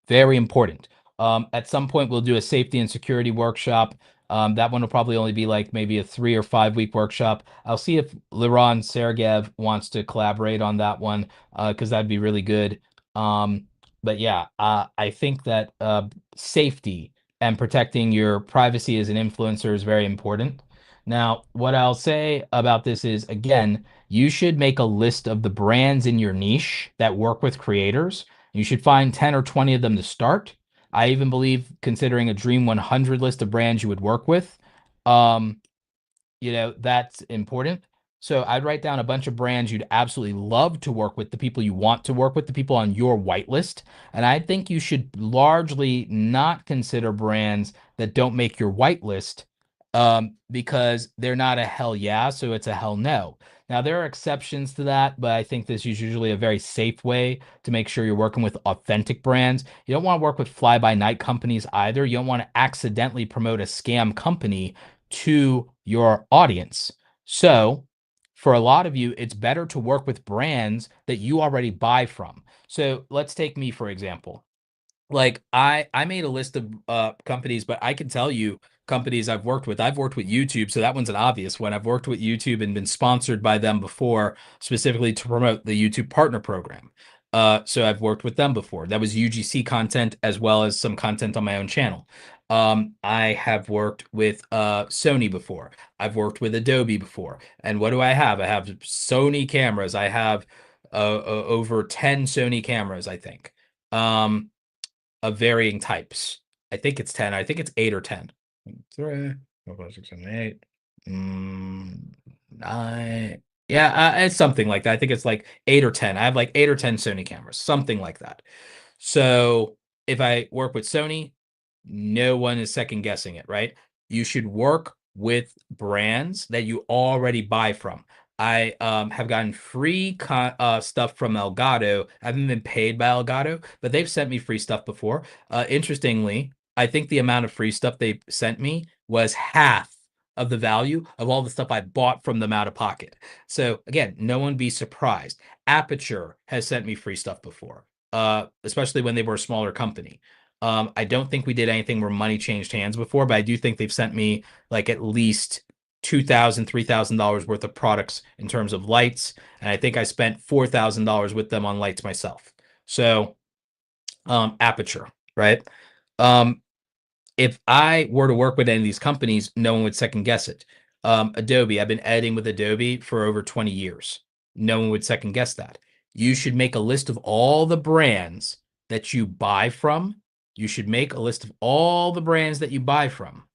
[SPEAKER 1] Very important. At some point, we'll do a safety and security workshop. That one will probably only be like maybe a 3 or 5 week workshop. I'll see if Liron Sergev wants to collaborate on that one because that'd be really good. But yeah, I think that safety and protecting your privacy as an influencer is very important. Now, what I'll say about this is, again, you should make a list of the brands in your niche that work with creators. You should find 10 or 20 of them to start. I even believe considering a dream 100 list of brands you would work with. Um, that's important. So I'd write down a bunch of brands you'd absolutely love to work with, the people you want to work with, the people on your whitelist. And I think you should largely not consider brands that don't make your whitelist because they're not a hell yeah, so it's a hell no. Now, there are exceptions to that, but I think this is usually a very safe way to make sure you're working with authentic brands. You don't want to work with fly-by-night companies either. You don't want to accidentally promote a scam company to your audience. So, for a lot of you, it's better to work with brands that you already buy from. So, let's take me for example. Like I made a list of companies, but I can tell you companies I've worked with. I've worked with YouTube, so that one's an obvious one. I've worked with YouTube and been sponsored by them before, specifically to promote the YouTube Partner Program. So I've worked with them before. That was UGC content as well as some content on my own channel. I have worked with Sony before. I've worked with Adobe before. And what do I have? I have Sony cameras. I have over 10 Sony cameras, I think. Of varying types. I think it's 10. I think it's 8 or 10. 3, 4, 5, 6, 7, 8. 9. Yeah, it's something like that. I think it's like 8 or 10. I have like 8 or 10 Sony cameras, something like that. So if I work with Sony, no one is second guessing it, right? You should work with brands that you already buy from. I have gotten free stuff from Elgato. I haven't been paid by Elgato, but they've sent me free stuff before. Interestingly, I think the amount of free stuff they sent me was half of the value of all the stuff I bought from them out of pocket. So again, no one be surprised. Aperture has sent me free stuff before, especially when they were a smaller company. I don't think we did anything where money changed hands before, but I do think they've sent me like at least $2,000, $3,000 worth of products in terms of lights. And I think I spent $4,000 with them on lights myself. So, Aperture, right? Um, if I were to work with any of these companies, no one would second guess it. Adobe, I've been editing with Adobe for over 20 years. No one would second guess that. You should make a list of all the brands that you buy from. You should make a list of all the brands that you buy from,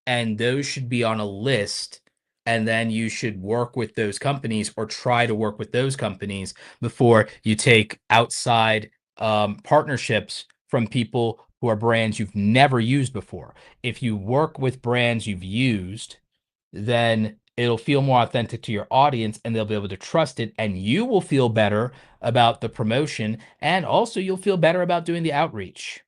[SPEAKER 1] and those should be on a list. And then you should work with those companies or try to work with those companies before you take outside partnerships from people who are brands you've never used before. If you work with brands you've used, then it'll feel more authentic to your audience and they'll be able to trust it. And you will feel better about the promotion. And also, you'll feel better about doing the outreach.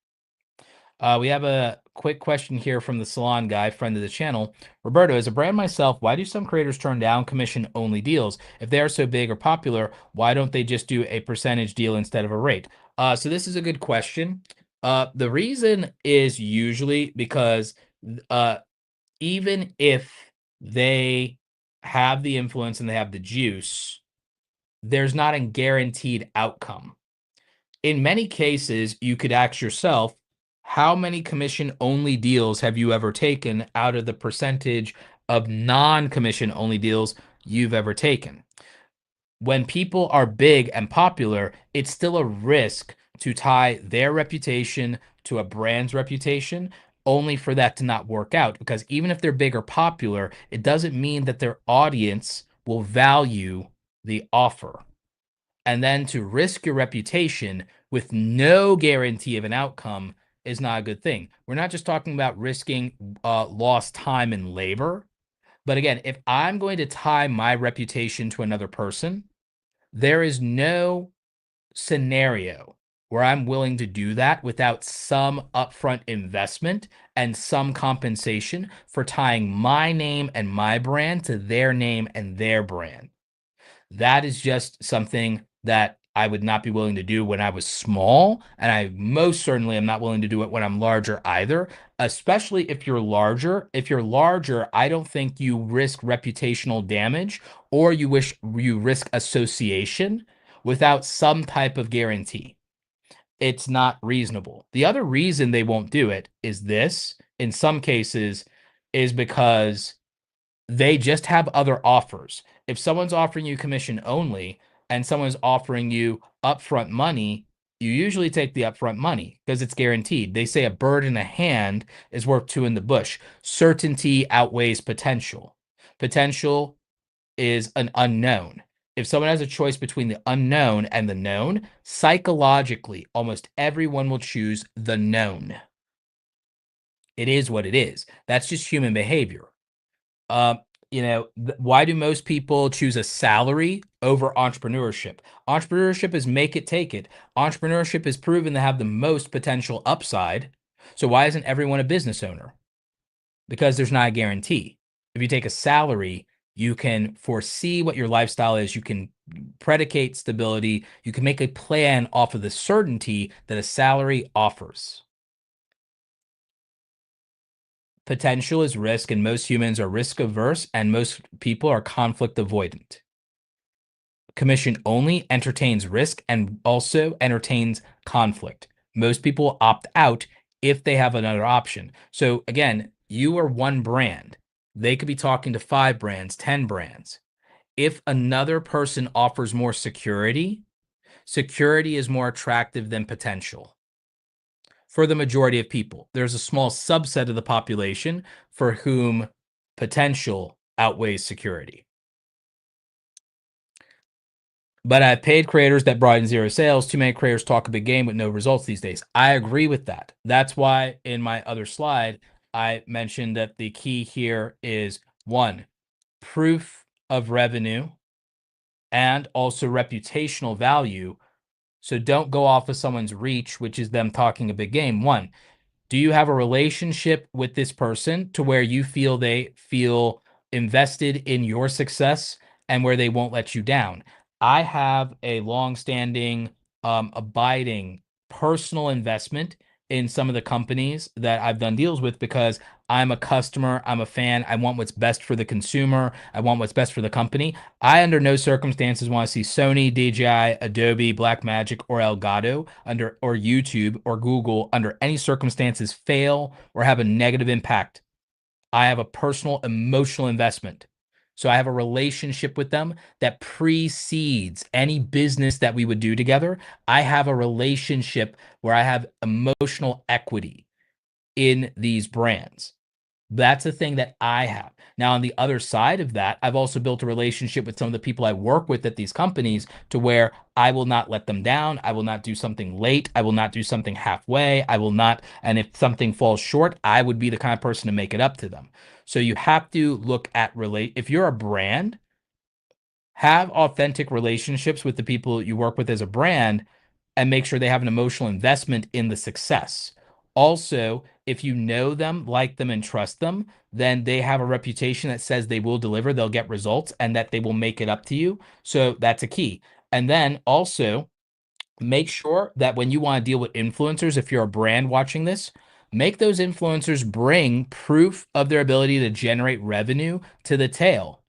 [SPEAKER 1] We have a quick question here from the salon guy, friend of the channel. Roberto, as a brand myself, why do some creators turn down commission only deals? If they are so big or popular, why don't they just do a percentage deal instead of a rate? So this is a good question. The reason is usually because uh, even if they have the influence and they have the juice, there's not a guaranteed outcome. In many cases, you could ask yourself, how many commission only deals have you ever taken out of the percentage of non commission only deals you've ever taken? When people are big and popular, it's still a risk to tie their reputation to a brand's reputation, only for that to not work out. Because even if they're big or popular, it doesn't mean that their audience will value the offer. And then to risk your reputation with no guarantee of an outcome is not a good thing. We're not just talking about risking lost time and labor. But again, if I'm going to tie my reputation to another person, there is no scenario where I'm willing to do that without some upfront investment and some compensation for tying my name and my brand to their name and their brand. That is just something that I would not be willing to do when I was small, and I most certainly am not willing to do it when I'm larger either, especially if you're larger. If you're larger, I don't think you risk reputational damage or you risk association without some type of guarantee. It's not reasonable. The other reason they won't do it is this, in some cases, is because they just have other offers. If someone's offering you commission only and someone's offering you upfront money, you usually take the upfront money because it's guaranteed. They say a bird in the hand is worth two in the bush. Certainty outweighs potential. Potential is an unknown. If someone has a choice between the unknown and the known, psychologically, almost everyone will choose the known. It is what it is. That's just human behavior. Um, why do most people choose a salary over entrepreneurship? Entrepreneurship is make it, take it. Entrepreneurship is proven to have the most potential upside. So why isn't everyone a business owner? Because there's not a guarantee. If you take a salary, you can foresee what your lifestyle is. You can predicate stability. You can make a plan off of the certainty that a salary offers. Potential is risk, and most humans are risk averse, and most people are conflict avoidant. Commission only entertains risk and also entertains conflict. Most people opt out if they have another option. So again, you are one brand. They could be talking to 5 brands, 10 brands. If another person offers more security, security is more attractive than potential for the majority of people. There's a small subset of the population for whom potential outweighs security. But I've paid creators that brought in 0 sales. Too many creators talk a big game with no results these days. I agree with that. That's why in my other slide, I mentioned that the key here is 1, proof of revenue and also reputational value. So don't go off of someone's reach, which is them talking a big game. 1, do you have a relationship with this person to where you feel they feel invested in your success and where they won't let you down? I have a long-standing, abiding personal investment in some of the companies that I've done deals with because I'm a customer, I'm a fan, I want what's best for the consumer, I want what's best for the company. I, under no circumstances, want to see Sony, DJI, Adobe, Blackmagic, or Elgato or YouTube or Google under any circumstances fail or have a negative impact. I have a personal emotional investment. So I have a relationship with them that precedes any business that we would do together. I have a relationship where I have emotional equity in these brands. That's a thing that I have. Now, on the other side of that, I've also built a relationship with some of the people I work with at these companies to where I will not let them down. I will not do something late. I will not do something halfway. I will not. And if something falls short, I would be the kind of person to make it up to them. So you have to look at if you're a brand, have authentic relationships with the people you work with as a brand and make sure they have an emotional investment in the success. Also, if you know them, like them, and trust them, then they have a reputation that says they will deliver, they'll get results, and that they will make it up to you. So that's a key. And then also, Make sure that when you want to deal with influencers, if you're a brand watching this, make those influencers bring proof of their ability to generate revenue to the table.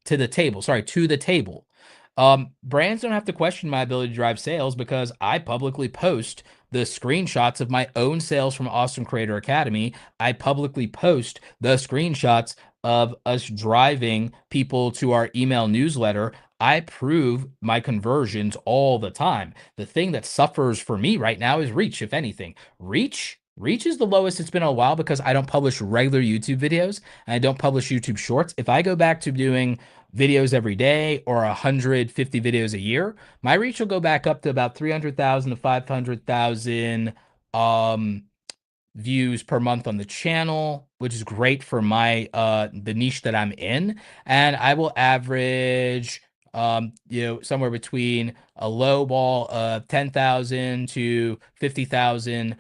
[SPEAKER 1] Brands don't have to question my ability to drive sales because I publicly post the screenshots of my own sales from Awesome Creator Academy. I publicly post the screenshots of us driving people to our email newsletter. I prove my conversions all the time. The thing that suffers for me right now is reach, if anything. Reach is the lowest it's been in a while because I don't publish regular YouTube videos and I don't publish YouTube shorts. If I go back to doing videos every day or 150 videos a year, my reach will go back up to about 300,000 to 500,000 views per month on the channel, which is great for my the niche that I'm in. And I will average somewhere between a low ball of 10,000 to 50,000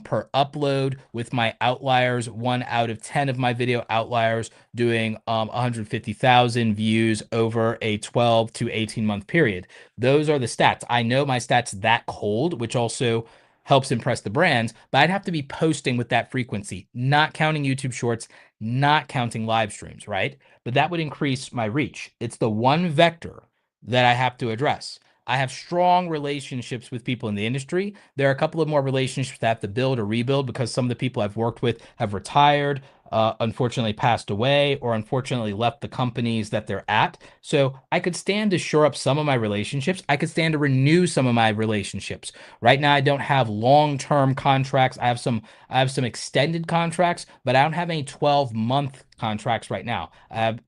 [SPEAKER 1] per upload, with my outliers, 1 out of 10 of my video outliers doing 150,000 views over a 12 to 18 month period. Those are the stats. I know my stats that cold, which also helps impress the brands, but I'd have to be posting with that frequency, not counting YouTube shorts, not counting live streams, right? But that would increase my reach. It's the one vector that I have to address. I have strong relationships with people in the industry. There are a couple of more relationships that I have to build or rebuild because some of the people I've worked with have retired, unfortunately passed away, or unfortunately left the companies that they're at. So I could stand to shore up some of my relationships. I could stand to renew some of my relationships. Right now, I don't have long-term contracts. I have some extended contracts, but I don't have any 12-month contracts right now. I have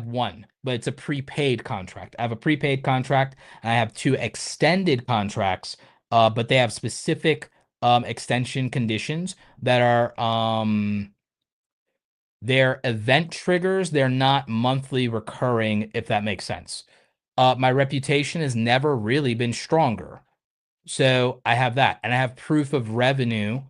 [SPEAKER 1] one, but it's a prepaid contract. I have a prepaid contract, and I have two extended contracts, but they have specific extension conditions that are they're event triggers. They're not monthly recurring, if that makes sense. My reputation has never really been stronger. So I have that, and I have proof of revenue.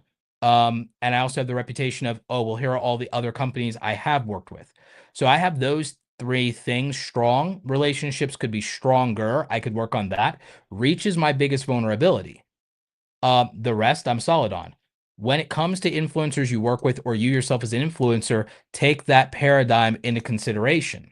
[SPEAKER 1] And I also have the reputation of, oh, well, here are all the other companies I have worked with. So I have those three things strong. Relationships could be stronger. I could work on that. Reach is my biggest vulnerability. The rest I'm solid on. When it comes to influencers you work with or you yourself as an influencer, take that paradigm into consideration.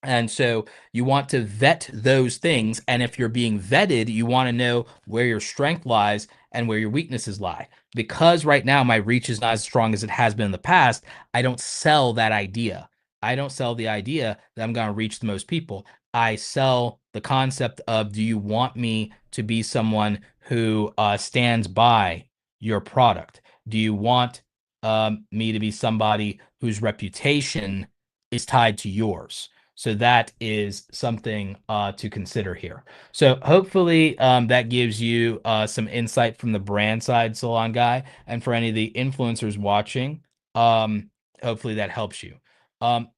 [SPEAKER 1] And so you want to vet those things. And if you're being vetted, you want to know where your strength lies and where your weaknesses lie. Because right now my reach is not as strong as it has been in the past, I don't sell that idea. I don't sell the idea that I'm going to reach the most people. I sell the concept of, do you want me to be someone who stands by your product? Do you want me to be somebody whose reputation is tied to yours? So that is something to consider here. So hopefully that gives you some insight from the brand side, Salon Guy, and for any of the influencers watching, hopefully that helps you. Um,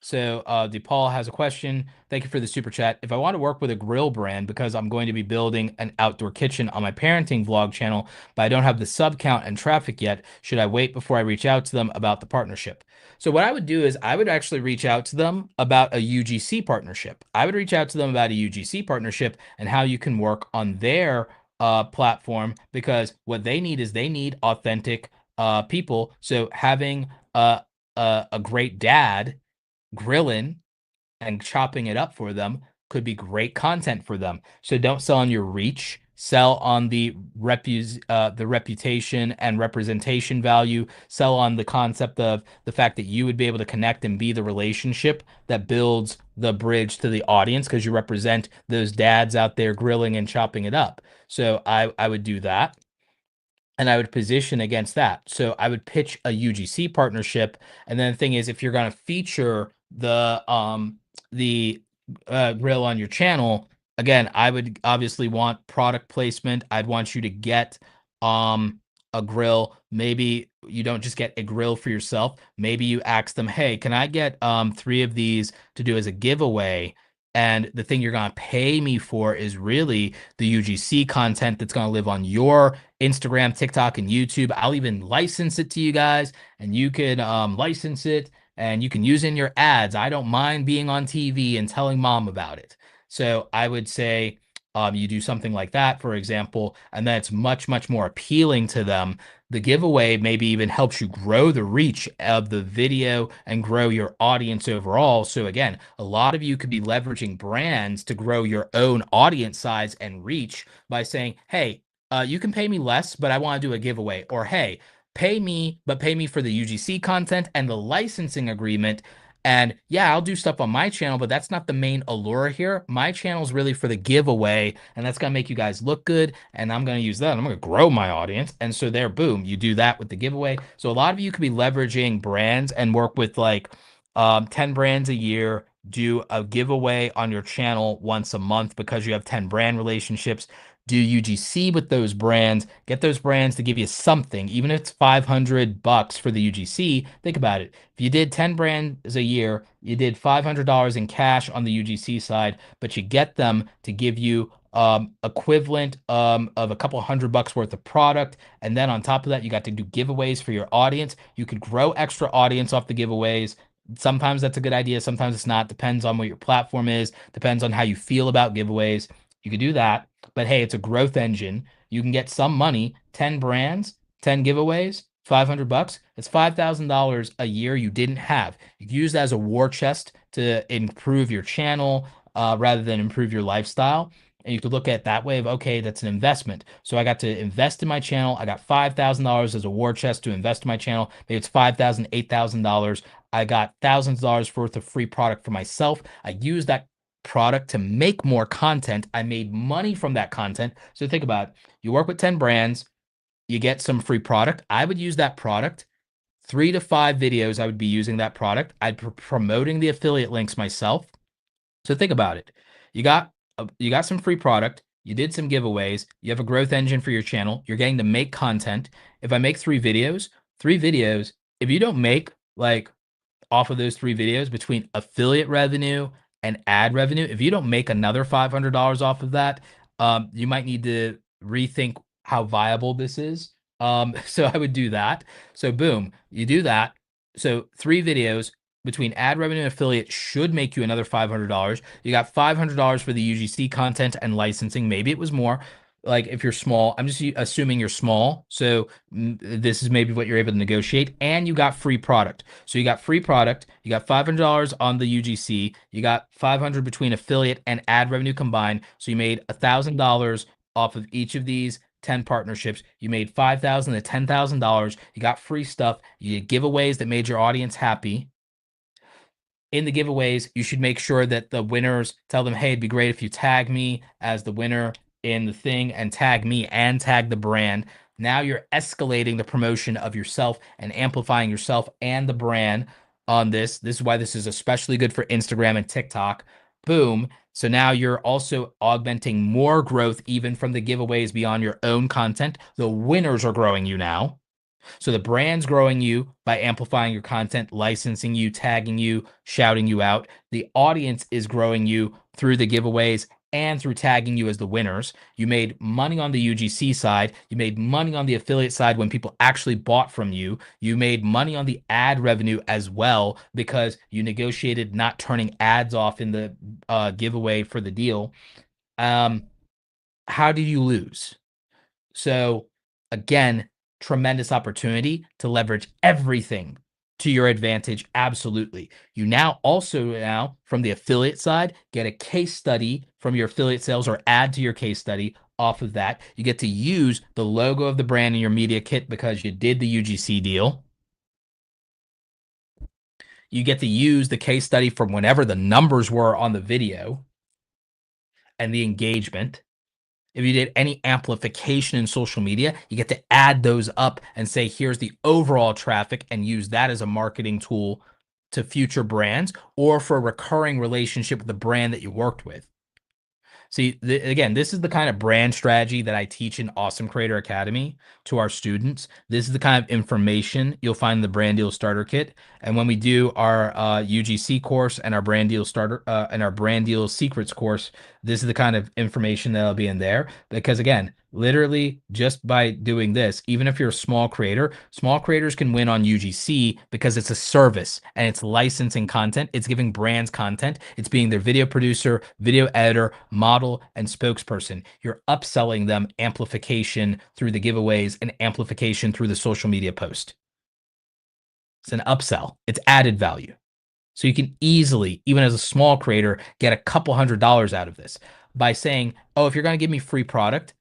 [SPEAKER 1] DePaul has a question. Thank you for the super chat. If I want to work with a grill brand because I'm going to be building an outdoor kitchen on my parenting vlog channel, but I don't have the sub count and traffic yet, should I wait before I reach out to them about the partnership? So what I would do is I would actually reach out to them about a UGC partnership. I would reach out to them about a UGC partnership and how you can work on their platform, because what they need is they need authentic people. So having a great dad grilling and chopping it up for them could be great content for them. So don't sell on your reach, sell on the reputation and representation value, sell on the concept of the fact that you would be able to connect and be the relationship that builds the bridge to the audience because you represent those dads out there grilling and chopping it up. So I would do that, and I would position against that. So I would pitch a UGC partnership. And then the thing is, if you're going to feature the grill on your channel, again, I would obviously want product placement. I'd want you to get a grill. Maybe you don't just get a grill for yourself. Maybe you ask them, hey, can I get 3 of these to do as a giveaway? And the thing you're going to pay me for is really the UGC content that's going to live on your Instagram, TikTok, and YouTube. I'll even license it to you guys, and you can license it and you can use it in your ads. I don't mind being on TV and telling mom about it. So I would say You do something like that, for example, and then it's much, much more appealing to them. The giveaway maybe even helps you grow the reach of the video and grow your audience overall. So again, a lot of you could be leveraging brands to grow your own audience size and reach by saying, hey, you can pay me less, but I want to do a giveaway. Or hey, pay me, but pay me for the UGC content and the licensing agreement. And yeah, I'll do stuff on my channel, but that's not the main allure here. My channel is really for the giveaway, and that's gonna make you guys look good. And I'm gonna use that. I'm gonna grow my audience. And so there, boom, you do that with the giveaway. So a lot of you could be leveraging brands and work with like 10 brands a year, do a giveaway on your channel once a month because you have 10 brand relationships. Do UGC with those brands, get those brands to give you something, even if it's $500 for the UGC. Think about it. If you did 10 brands a year, you did $500 in cash on the UGC side, but you get them to give you equivalent of a couple $100 worth of product. And then on top of that, you got to do giveaways for your audience. You could grow extra audience off the giveaways. Sometimes that's a good idea. Sometimes it's not. Depends on what your platform is. Depends on how you feel about giveaways. You could do that. But hey, it's a growth engine. You can get some money, 10 brands, 10 giveaways, $500. It's $5,000 a year you didn't have. You can use that as a war chest to improve your channel rather than improve your lifestyle. And you could look at it that way of, okay, that's an investment. So I got to invest in my channel. I got $5,000 as a war chest to invest in my channel. Maybe it's $5,000, $8,000. I got thousands of dollars worth of free product for myself. I use that product to make more content. I made money from that content. So think about it. You work with 10 brands, you get some free product. I would use that product. 3 to 5 videos, I would be using that product. I'd be promoting the affiliate links myself. So think about it. You got some free product, you did some giveaways, you have a growth engine for your channel, you're getting to make content. If I make 3 videos, if you don't make like off of those 3 videos between affiliate revenue and ad revenue, if you don't make another $500 off of that, you might need to rethink how viable this is. So I would do that. So boom, you do that. So 3 videos between ad revenue and affiliate should make you another $500. You got $500 for the UGC content and licensing. Maybe it was more. Like if you're small, I'm just assuming you're small. So this is maybe what you're able to negotiate. And you got free product. So you got free product. You got $500 on the UGC. You got 500 between affiliate and ad revenue combined. So you made $1,000 off of each of these 10 partnerships. You made $5,000 to $10,000. You got free stuff. You did giveaways that made your audience happy. In the giveaways, you should make sure that the winners tell them, hey, it'd be great if you tag me as the winner in the thing and tag me and tag the brand. Now you're escalating the promotion of yourself and amplifying yourself and the brand on this. This is why this is especially good for Instagram and TikTok. Boom. So now you're also augmenting more growth even from the giveaways beyond your own content. The winners are growing you now. So the brand's growing you by amplifying your content, licensing you, tagging you, shouting you out. The audience is growing you through the giveaways and through tagging you as the winners. You made money on the UGC side. You made money on the affiliate side when people actually bought from you. You made money on the ad revenue as well because you negotiated not turning ads off in the giveaway for the deal. How do you lose? So again, tremendous opportunity to leverage everything to your advantage. Absolutely. You now from the affiliate side, get a case study from your affiliate sales or add to your case study off of that. You get to use the logo of the brand in your media kit because you did the UGC deal. You get to use the case study from whenever the numbers were on the video and the engagement. If you did any amplification in social media, you get to add those up and say, here's the overall traffic and use that as a marketing tool to future brands or for a recurring relationship with the brand that you worked with. See, again, this is the kind of brand strategy that I teach in Awesome Creator Academy to our students. This is the kind of information you'll find in the Brand Deal Starter Kit. And when we do our UGC course and our Brand Deal Starter and our Brand Deal Secrets course, this is the kind of information that'll be in there. Because again, Literally, just by doing this, even if you're a small creator, small creators can win on UGC because it's a service and it's licensing content. It's giving brands content. It's being their video producer, video editor, model, and spokesperson. You're upselling them amplification through the giveaways and amplification through the social media post. It's an upsell. It's added value. So you can easily, even as a small creator, get a couple $100s out of this by saying, oh, if you're going to give me free product,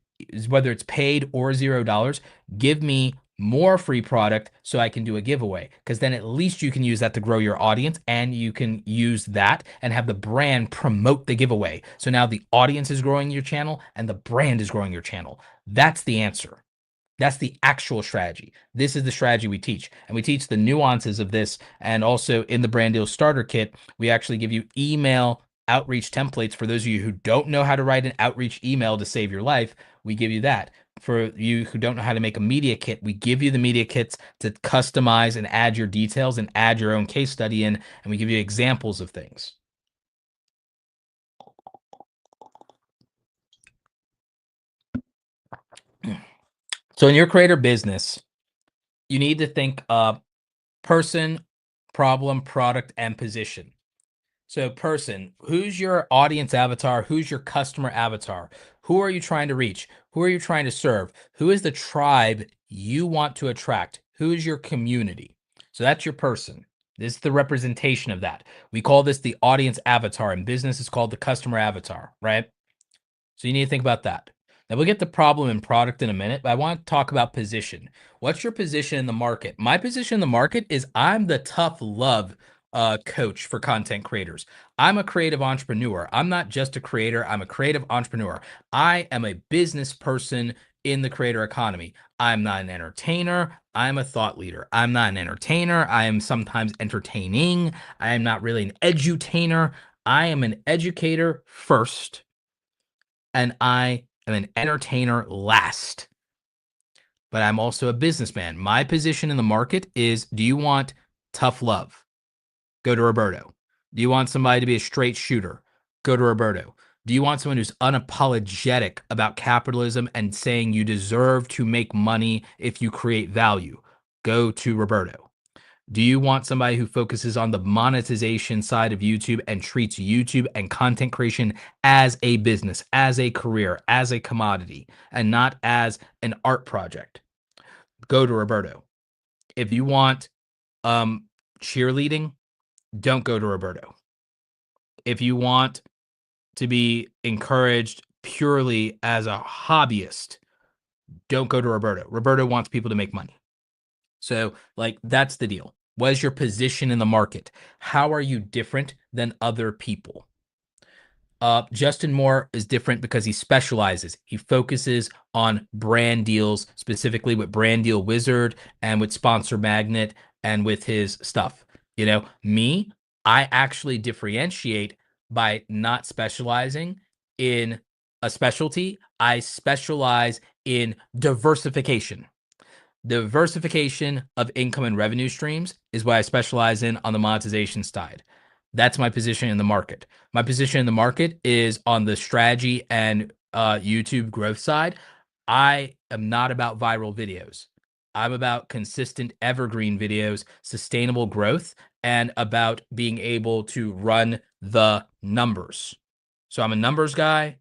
[SPEAKER 1] whether it's paid or $0, give me more free product so I can do a giveaway. Because then at least you can use that to grow your audience, and you can use that and have the brand promote the giveaway. So now the audience is growing your channel and the brand is growing your channel. That's the answer. That's the actual strategy. This is the strategy we teach. And we teach the nuances of this. And also in the Brand Deal Starter Kit, we actually give you email outreach templates. For those of you who don't know how to write an outreach email to save your life, we give you that. For you who don't know how to make a media kit, we give you the media kits to customize and add your details and add your own case study in. And we give you examples of things. So in your creator business, you need to think person, problem, product, and position. So, person, who's your audience avatar? Who's your customer avatar? Who are you trying to reach? Who are you trying to serve? Who is the tribe you want to attract? Who is your community? So, that's your person. This is the representation of that. We call this the audience avatar. In business, it's called the customer avatar, right? So you need to think about that. Now we'll get to problem and product in a minute, but I want to talk about position. What's your position in the market? My position in the market is I'm the tough love coach for content creators. I'm a creative entrepreneur. I'm not just a creator. I'm a creative entrepreneur. I am a business person in the creator economy. I'm not an entertainer. I'm a thought leader. I'm not an entertainer. I am sometimes entertaining. I am not really an edutainer. I am an educator first, and I am an entertainer last. But I'm also a businessman. My position in the market is, do you want tough love? Go to Roberto. Do you want somebody to be a straight shooter? Go to Roberto. Do you want someone who's unapologetic about capitalism and saying you deserve to make money if you create value? Go to Roberto. Do you want somebody who focuses on the monetization side of YouTube and treats YouTube and content creation as a business, as a career, as a commodity, and not as an art project? Go to Roberto. If you want cheerleading, don't go to Roberto. If you want to be encouraged purely as a hobbyist, don't go to Roberto. Roberto wants people to make money. So, like, that's the deal. What is your position in the market? How are you different than other people? Justin Moore is different because he specializes. He focuses on brand deals, specifically with Brand Deal Wizard and with Sponsor Magnet and with his stuff. You know, me, I actually differentiate by not specializing in a specialty. I specialize in diversification. Diversification of income and revenue streams is what I specialize in on the monetization side. That's my position in the market. My position in the market is on the strategy and YouTube growth side. I am not about viral videos. I'm about consistent evergreen videos, sustainable growth, and about being able to run the numbers. So I'm a numbers guy.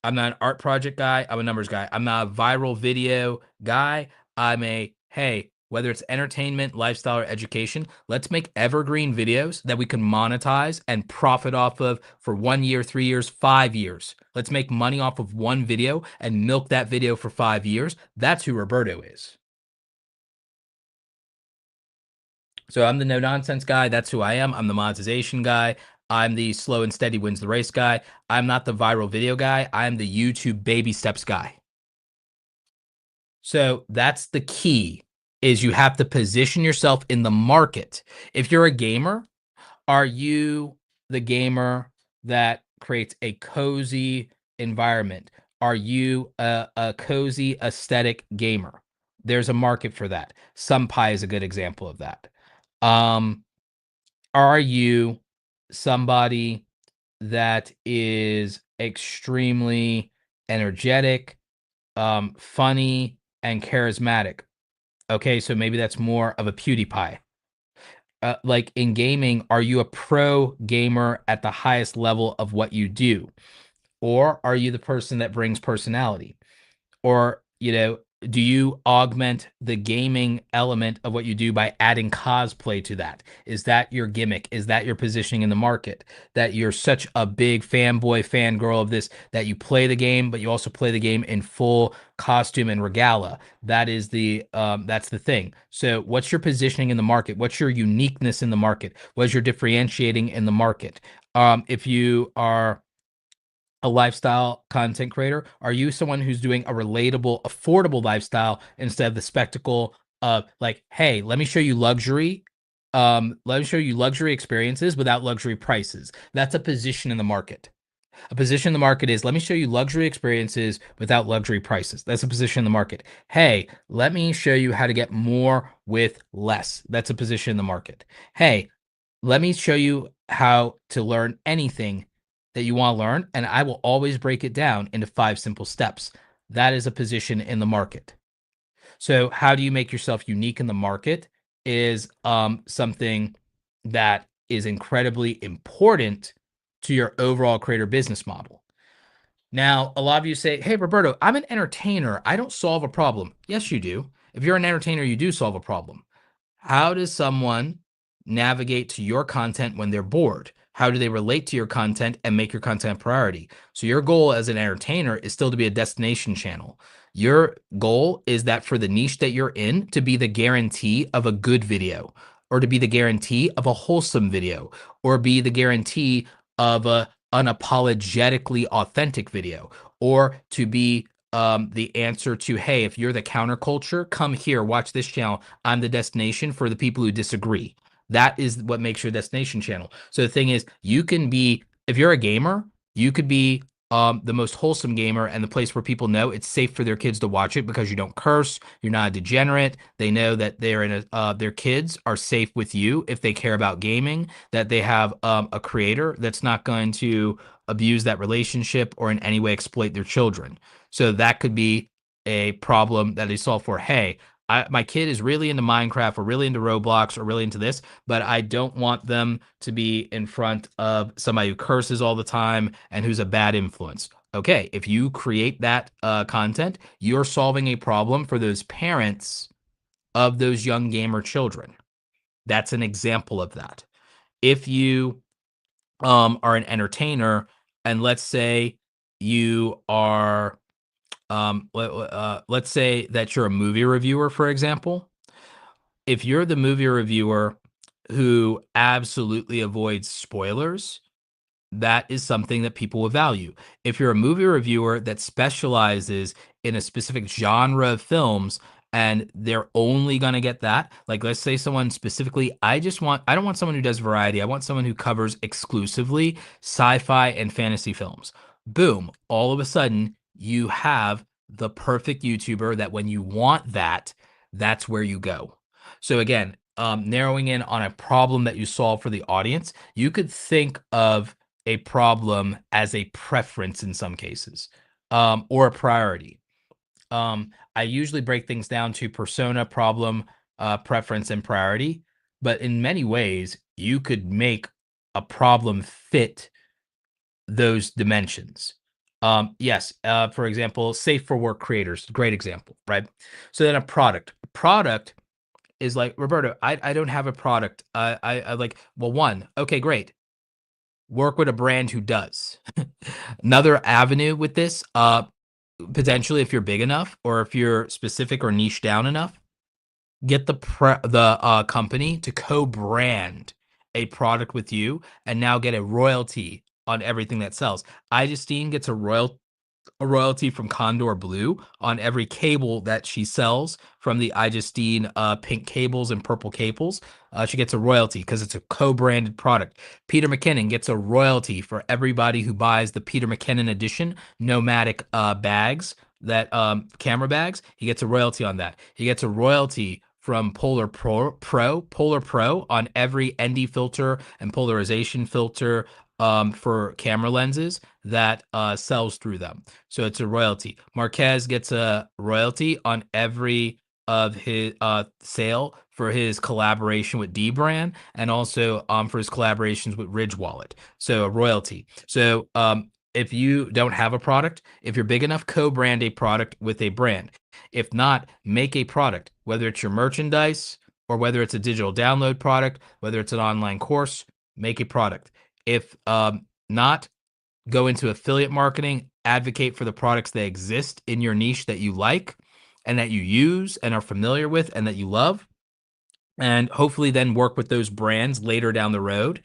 [SPEAKER 1] I'm not an art project guy. I'm a numbers guy. I'm not a viral video guy. I'm a, hey, whether it's entertainment, lifestyle, or education, let's make evergreen videos that we can monetize and profit off of for 1 year, 3 years, 5 years. Let's make money off of one video and milk that video for 5 years. That's who Roberto is. So I'm the no nonsense guy. That's who I am. I'm the monetization guy. I'm the slow and steady wins the race guy. I'm not the viral video guy. I'm the YouTube baby steps guy. So that's the key, is you have to position yourself in the market. If you're a gamer, are you the gamer that creates a cozy environment? Are you a cozy aesthetic gamer? There's a market for that. Sunpie is a good example of that. Um, are you somebody that is extremely energetic, funny and charismatic. Okay, so maybe that's more of a PewDiePie. Like in gaming, are you a pro gamer at the highest level of what you do? Or are you the person that brings personality? Or, do you augment the gaming element of what you do by adding cosplay to that? Is that your gimmick? Is that your positioning in the market? That you're such a big fanboy, fangirl of this, that you play the game, but you also play the game in full costume and regala. That's the thing. So what's your positioning in the market? What's your uniqueness in the market? What's your differentiating in the market? If you are a lifestyle content creator? Are you someone who's doing a relatable, affordable lifestyle instead of the spectacle of like, hey, let me show you luxury. Let me show you luxury experiences without luxury prices. That's a position in the market. A position in the market is let me show you luxury experiences without luxury prices. That's a position in the market. Hey, let me show you how to get more with less. That's a position in the market. Hey, let me show you how to learn anything that you want to learn, and I will always break it down into 5 simple steps. That is a position in the market. So, how do you make yourself unique in the market is something that is incredibly important to your overall creator business model. Now, a lot of you say, "Hey, Roberto, I'm an entertainer. I don't solve a problem." Yes, you do. If you're an entertainer, you do solve a problem. How does someone navigate to your content when they're bored? How do they relate to your content and make your content a priority? So your goal as an entertainer is still to be a destination channel. Your goal is that for the niche that you're in to be the guarantee of a good video, or to be the guarantee of a wholesome video, or be the guarantee of a unapologetically authentic video, or to be the answer to, hey, if you're the counterculture, come here, watch this channel. I'm the destination for the people who disagree. That is what makes your destination channel. So the thing is, you can be, if you're a gamer, you could be the most wholesome gamer and the place where people know it's safe for their kids to watch it because you don't curse, you're not a degenerate. They know that they're in their kids are safe with you if they care about gaming, that they have a creator that's not going to abuse that relationship or in any way exploit their children. So that could be a problem that they solve for. Hey, my kid is really into Minecraft or really into Roblox or really into this, but I don't want them to be in front of somebody who curses all the time and who's a bad influence. Okay, if you create that content, you're solving a problem for those parents of those young gamer children. That's an example of that. If you are an entertainer, and let's say you are let's say that you're a movie reviewer, for example. If you're the movie reviewer who absolutely avoids spoilers, that is something that people will value. If you're a movie reviewer that specializes in a specific genre of films and they're only going to get that, like let's say someone specifically, I don't want someone who does variety. I want someone who covers exclusively sci-fi and fantasy films. Boom, all of a sudden you have the perfect YouTuber that when you want that, that's where you go. So again, narrowing in on a problem that you solve for the audience, you could think of a problem as a preference in some cases, or a priority. I usually break things down to persona, problem, preference, and priority. But in many ways, you could make a problem fit those dimensions. Yes, for example, safe for work creators, great example, right? So then a product. Product is like, Roberto, I don't have a product. I like, well, one, okay, great, work with a brand who does. Another avenue with this, potentially if you're big enough or if you're specific or niche down enough, get the company to co-brand a product with you and now get a royalty on everything that sells. iJustine gets a royalty from Condor Blue on every cable that she sells from the iJustine pink cables and purple cables. She gets a royalty because it's a co-branded product. Peter McKinnon gets a royalty for everybody who buys the Peter McKinnon edition nomadic bags, that camera bags. He gets a royalty on that. He gets a royalty from Polar Pro on every ND filter and polarization filter for camera lenses that sells through them. So it's a royalty. Marquez gets a royalty on every of his sale for his collaboration with D Brand, and also for his collaborations with Ridge Wallet. So a royalty. So if you don't have a product, if you're big enough, co-brand a product with a brand. If not, make a product, whether it's your merchandise or whether it's a digital download product, whether it's an online course, make a product. If not, go into affiliate marketing, advocate for the products that exist in your niche that you like and that you use and are familiar with and that you love, and hopefully then work with those brands later down the road.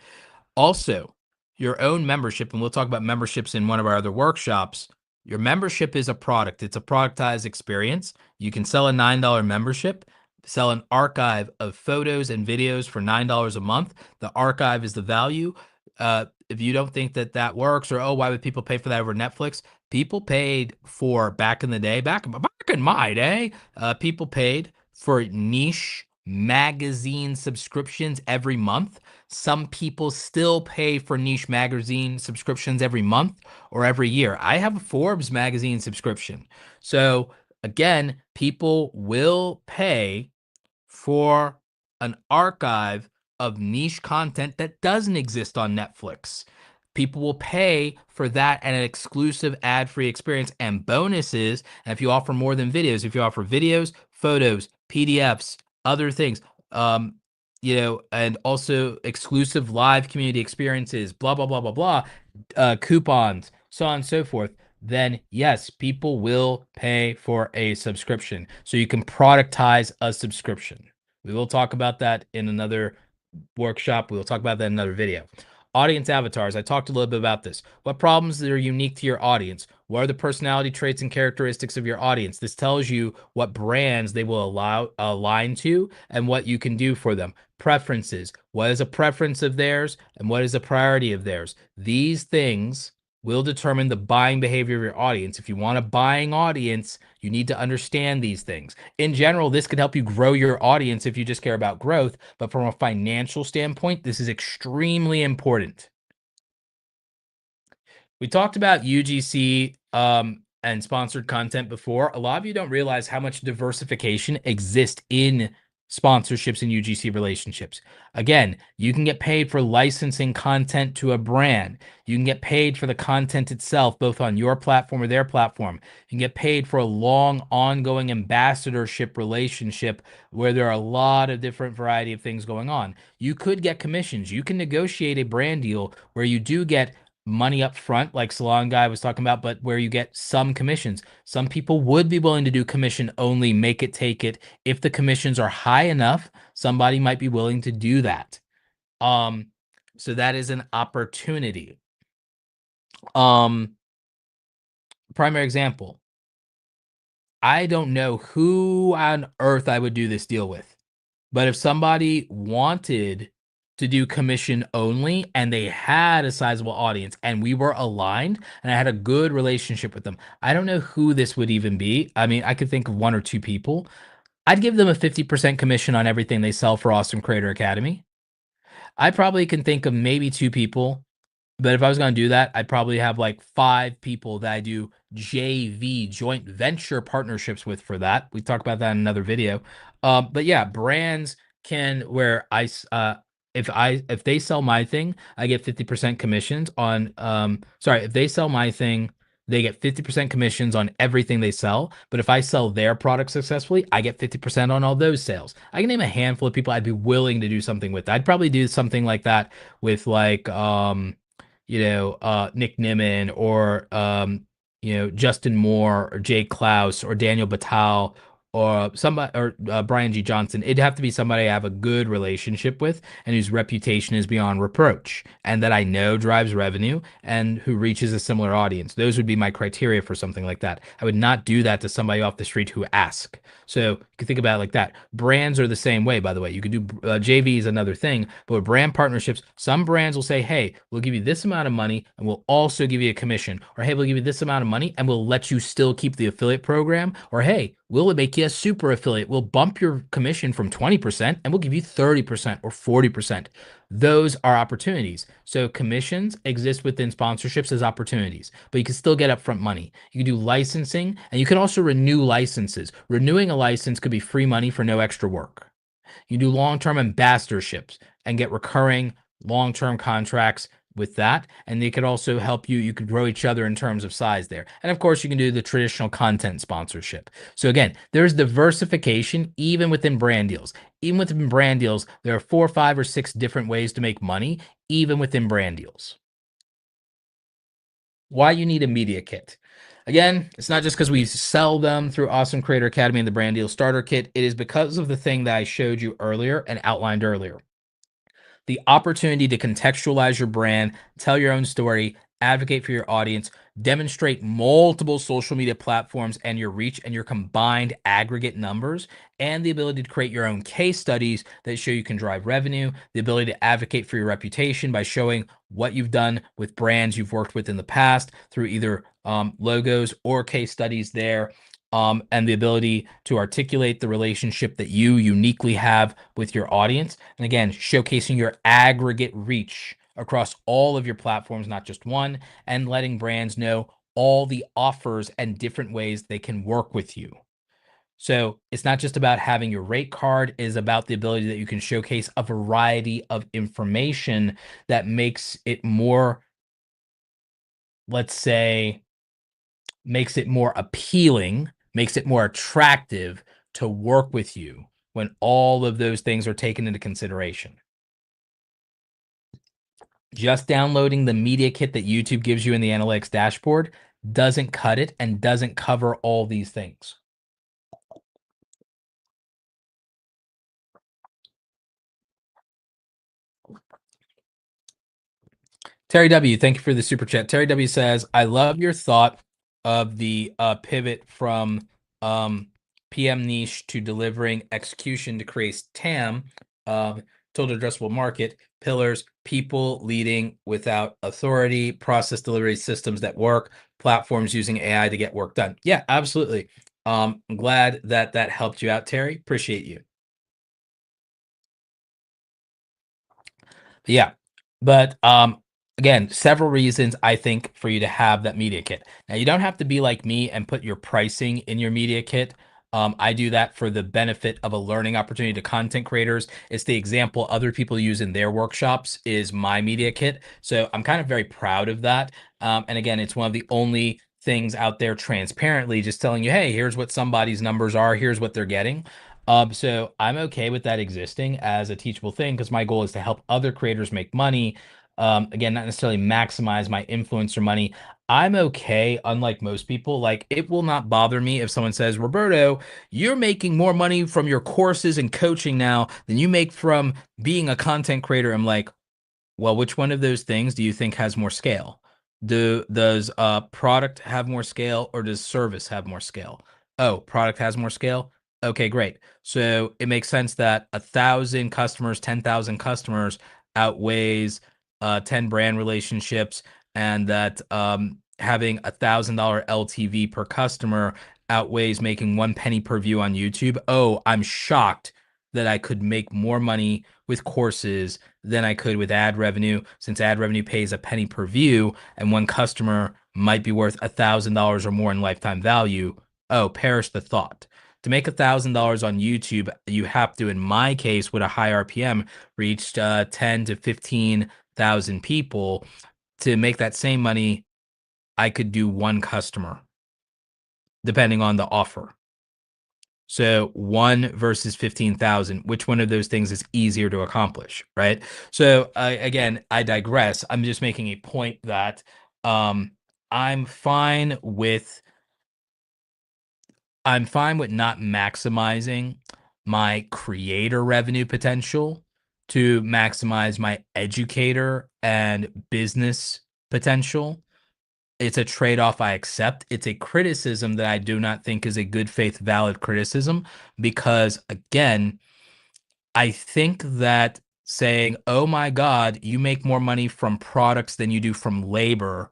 [SPEAKER 1] Also, your own membership, and we'll talk about memberships in one of our other workshops. Your membership is a product. It's a productized experience. You can sell a $9 membership, sell an archive of photos and videos for $9 a month. The archive is the value. If you don't think that that works, or, oh, why would people pay for that over Netflix? People paid for, back in the day, back in my day, people paid for niche magazine subscriptions every month. Some people still pay for niche magazine subscriptions every month or every year. I have a Forbes magazine subscription. So again, people will pay for an archive of niche content that doesn't exist on Netflix. People will pay for that and an exclusive ad-free experience and bonuses. And if you offer more than videos, if you offer videos, photos, PDFs, other things, and also exclusive live community experiences, blah, blah, blah, blah, blah, coupons, so on and so forth, then yes, people will pay for a subscription. So you can productize a subscription. We will talk about that in another workshop. We will talk about that in another video. Audience avatars. I talked a little bit about this. What problems that are unique to your audience? What are the personality traits and characteristics of your audience? This tells you what brands they will align to and what you can do for them. Preferences. What is a preference of theirs and what is a priority of theirs? These things will determine the buying behavior of your audience. If you want a buying audience, you need to understand these things. In general, this could help you grow your audience if you just care about growth. But from a financial standpoint, this is extremely important. We talked about UGC and sponsored content before. A lot of you don't realize how much diversification exists in sponsorships and UGC relationships. Again, you can get paid for licensing content to a brand. You can get paid for the content itself, both on your platform or their platform. You can get paid for a long, ongoing ambassadorship relationship where there are a lot of different variety of things going on. You could get commissions. You can negotiate a brand deal where you do get money up front, like Salon Guy was talking about, but where you get some commissions. Some people would be willing to do commission only, make it, take it. If the commissions are high enough, somebody might be willing to do that. So that is an opportunity. Primary example. I don't know who on earth I would do this deal with, but if somebody wanted to do commission only and they had a sizable audience and we were aligned and I had a good relationship with them, I don't know who this would even be. I mean, I could think of one or two people. I'd give them a 50% commission on everything they sell for Awesome Creator Academy. I probably can think of maybe two people, but if I was going to do that, I'd probably have like 5 people that I do JV, joint venture partnerships with for that. We talked about that in another video. But yeah, brands can, where if they sell my thing, I get 50% commissions on, if they sell my thing, they get 50% commissions on everything they sell. But if I sell their product successfully, I get 50% on all those sales. I can name a handful of people I'd be willing to do something with. I'd probably do something like that with like, Nick Nimmin or, Justin Moore or Jay Klaus or Daniel Batal or somebody or Brian G. Johnson. It'd have to be somebody I have a good relationship with and whose reputation is beyond reproach and that I know drives revenue and who reaches a similar audience. Those would be my criteria for something like that. I would not do that to somebody off the street who asks. So you can think about it like that. Brands are the same way, by the way. You could do JV is another thing, but with brand partnerships, some brands will say, hey, we'll give you this amount of money and we'll also give you a commission. Or hey, we'll give you this amount of money and we'll let you still keep the affiliate program. Or hey, Will it make you a super affiliate? We'll bump your commission from 20% and we'll give you 30% or 40%. Those are opportunities. So commissions exist within sponsorships as opportunities, but you can still get upfront money. You can do licensing and you can also renew licenses. Renewing a license could be free money for no extra work. You do long-term ambassadorships and get recurring long-term contracts with that. And they could also help you. You could grow each other in terms of size there. And of course, you can do the traditional content sponsorship. So again, there's diversification even within brand deals. Even within brand deals, there are 4, 5, or 6 different ways to make money, even within brand deals. Why you need a media kit. Again, it's not just because we sell them through Awesome Creator Academy and the Brand Deal Starter Kit. It is because of the thing that I showed you earlier and outlined earlier. The opportunity to contextualize your brand, tell your own story, advocate for your audience, demonstrate multiple social media platforms and your reach and your combined aggregate numbers, and the ability to create your own case studies that show you can drive revenue, the ability to advocate for your reputation by showing what you've done with brands you've worked with in the past through either logos or case studies there, and the ability to articulate the relationship that you uniquely have with your audience. And again, showcasing your aggregate reach across all of your platforms, not just one, and letting brands know all the offers and different ways they can work with you. So it's not just about having your rate card, it is about the ability that you can showcase a variety of information that makes it more, let's say, makes it more appealing, makes it more attractive to work with you when all of those things are taken into consideration. Just downloading the media kit that YouTube gives you in the analytics dashboard doesn't cut it and doesn't cover all these things. Terry W, thank you for the super chat. Terry W says, I love your thought of the pivot from PM niche to delivering execution to create TAM, total addressable market, pillars, people leading without authority, process delivery systems that work, platforms using AI to get work done. Yeah, absolutely. I'm glad that that helped you out, Terry. Appreciate you. Yeah. But again, several reasons I think for you to have that media kit. Now you don't have to be like me and put your pricing in your media kit. I do that for the benefit of a learning opportunity to content creators. It's the example other people use in their workshops is my media kit. So I'm kind of very proud of that. And again, it's one of the only things out there transparently just telling you, hey, here's what somebody's numbers are, here's what they're getting. So I'm okay with that existing as a teachable thing because my goal is to help other creators make money. Again, not necessarily maximize my influencer money. I'm okay, unlike most people. Like, it will not bother me if someone says, Roberto, you're making more money from your courses and coaching now than you make from being a content creator. I'm like, well, which one of those things do you think has more scale? Does product have more scale or does service have more scale? Oh, product has more scale. Okay, great. So it makes sense that 1,000 customers, 10,000 customers outweighs 10 brand relationships, and that having $1,000 LTV per customer outweighs making 1 penny per view on YouTube. Oh, I'm shocked that I could make more money with courses than I could with ad revenue, since ad revenue pays 1 penny per view, and one customer might be worth $1,000 or more in lifetime value. Oh, perish the thought. To make $1,000 on YouTube, you have to, in my case, with a high RPM, reach 10 to 15,000 people. To make that same money, I could do one customer, depending on the offer. So 1 versus 15,000, which one of those things is easier to accomplish, right? So again, I digress. I'm just making a point that um, I'm fine with I'm fine with not maximizing my creator revenue potential to maximize my educator and business potential. It's a trade-off I accept. It's a criticism that I do not think is a good faith valid criticism because again, I think that saying, "Oh my god, you make more money from products than you do from labor."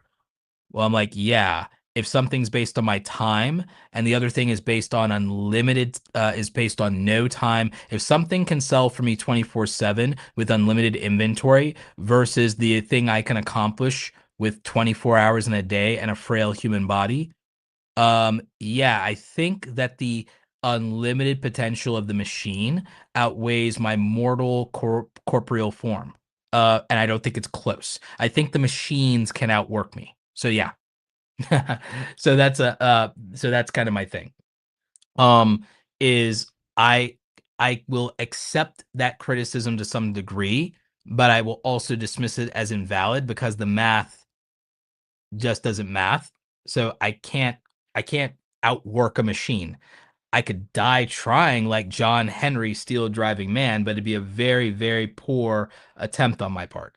[SPEAKER 1] Well, I'm like, "Yeah." if something's based on my time and the other thing is based on unlimited, is based on no time, if something can sell for me 24/7 with unlimited inventory versus the thing I can accomplish with 24 hours in a day and a frail human body, yeah, I think that the unlimited potential of the machine outweighs my mortal corporeal form. And I don't think it's close. I think the machines can outwork me. So yeah. So that's kind of my thing. Um is I will accept that criticism to some degree, but I will also dismiss it as invalid because the math just doesn't math. So I can't outwork a machine. I could die trying like John Henry Steel Driving Man, but it'd be a very, very poor attempt on my part.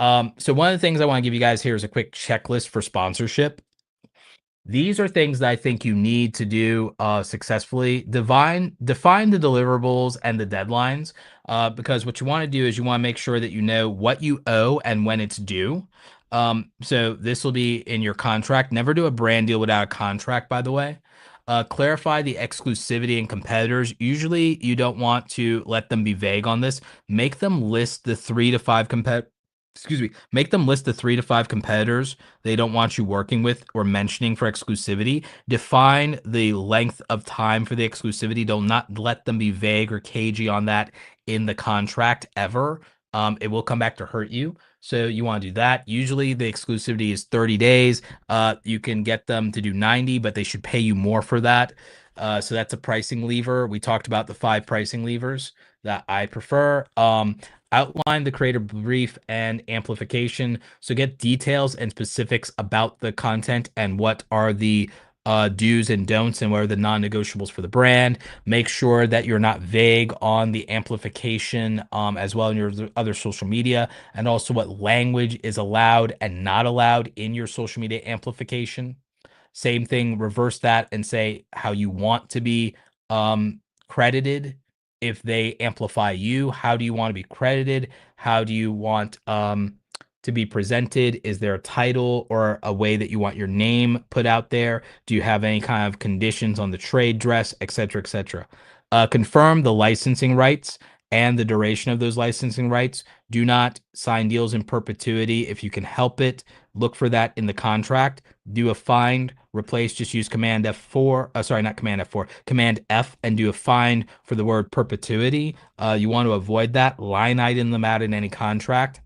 [SPEAKER 1] So one of the things I want to give you guys here is a quick checklist for sponsorship. These are things that I think you need to do successfully. Define the deliverables and the deadlines, because what you want to do is you want to make sure that you know what you owe and when it's due. So this will be in your contract. Never do a brand deal without a contract, by the way. Clarify the exclusivity and competitors. Usually, you don't want to let them be vague on this. Make them list the 3 to 5 Excuse me. Make them list the 3 to 5 competitors they don't want you working with or mentioning for exclusivity. Define the length of time for the exclusivity. Do not let them be vague or cagey on that in the contract ever. It will come back to hurt you. So you want to do that. Usually the exclusivity is 30 days. You can get them to do 90, but they should pay you more for that. So that's a pricing lever. We talked about the 5 pricing levers that I prefer. Outline the creator brief and amplification. So get details and specifics about the content and what are the do's and don'ts and what are the non-negotiables for the brand. Make sure that you're not vague on the amplification as well in your other social media, and also what language is allowed and not allowed in your social media amplification. Same thing, reverse that and say how you want to be um, credited. If they amplify you, how do you want to be credited? How do you want to be presented? Is there a title or a way that you want your name put out there? Do you have any kind of conditions on the trade dress, et cetera, et cetera? Confirm the licensing rights and the duration of those licensing rights. Do not sign deals in perpetuity if you can help it. Look for that in the contract. Do a find, replace, just use Command F4. Sorry, not Command F4, Command F, and do a find for the word perpetuity. You want to avoid that. Line item them out in any contract.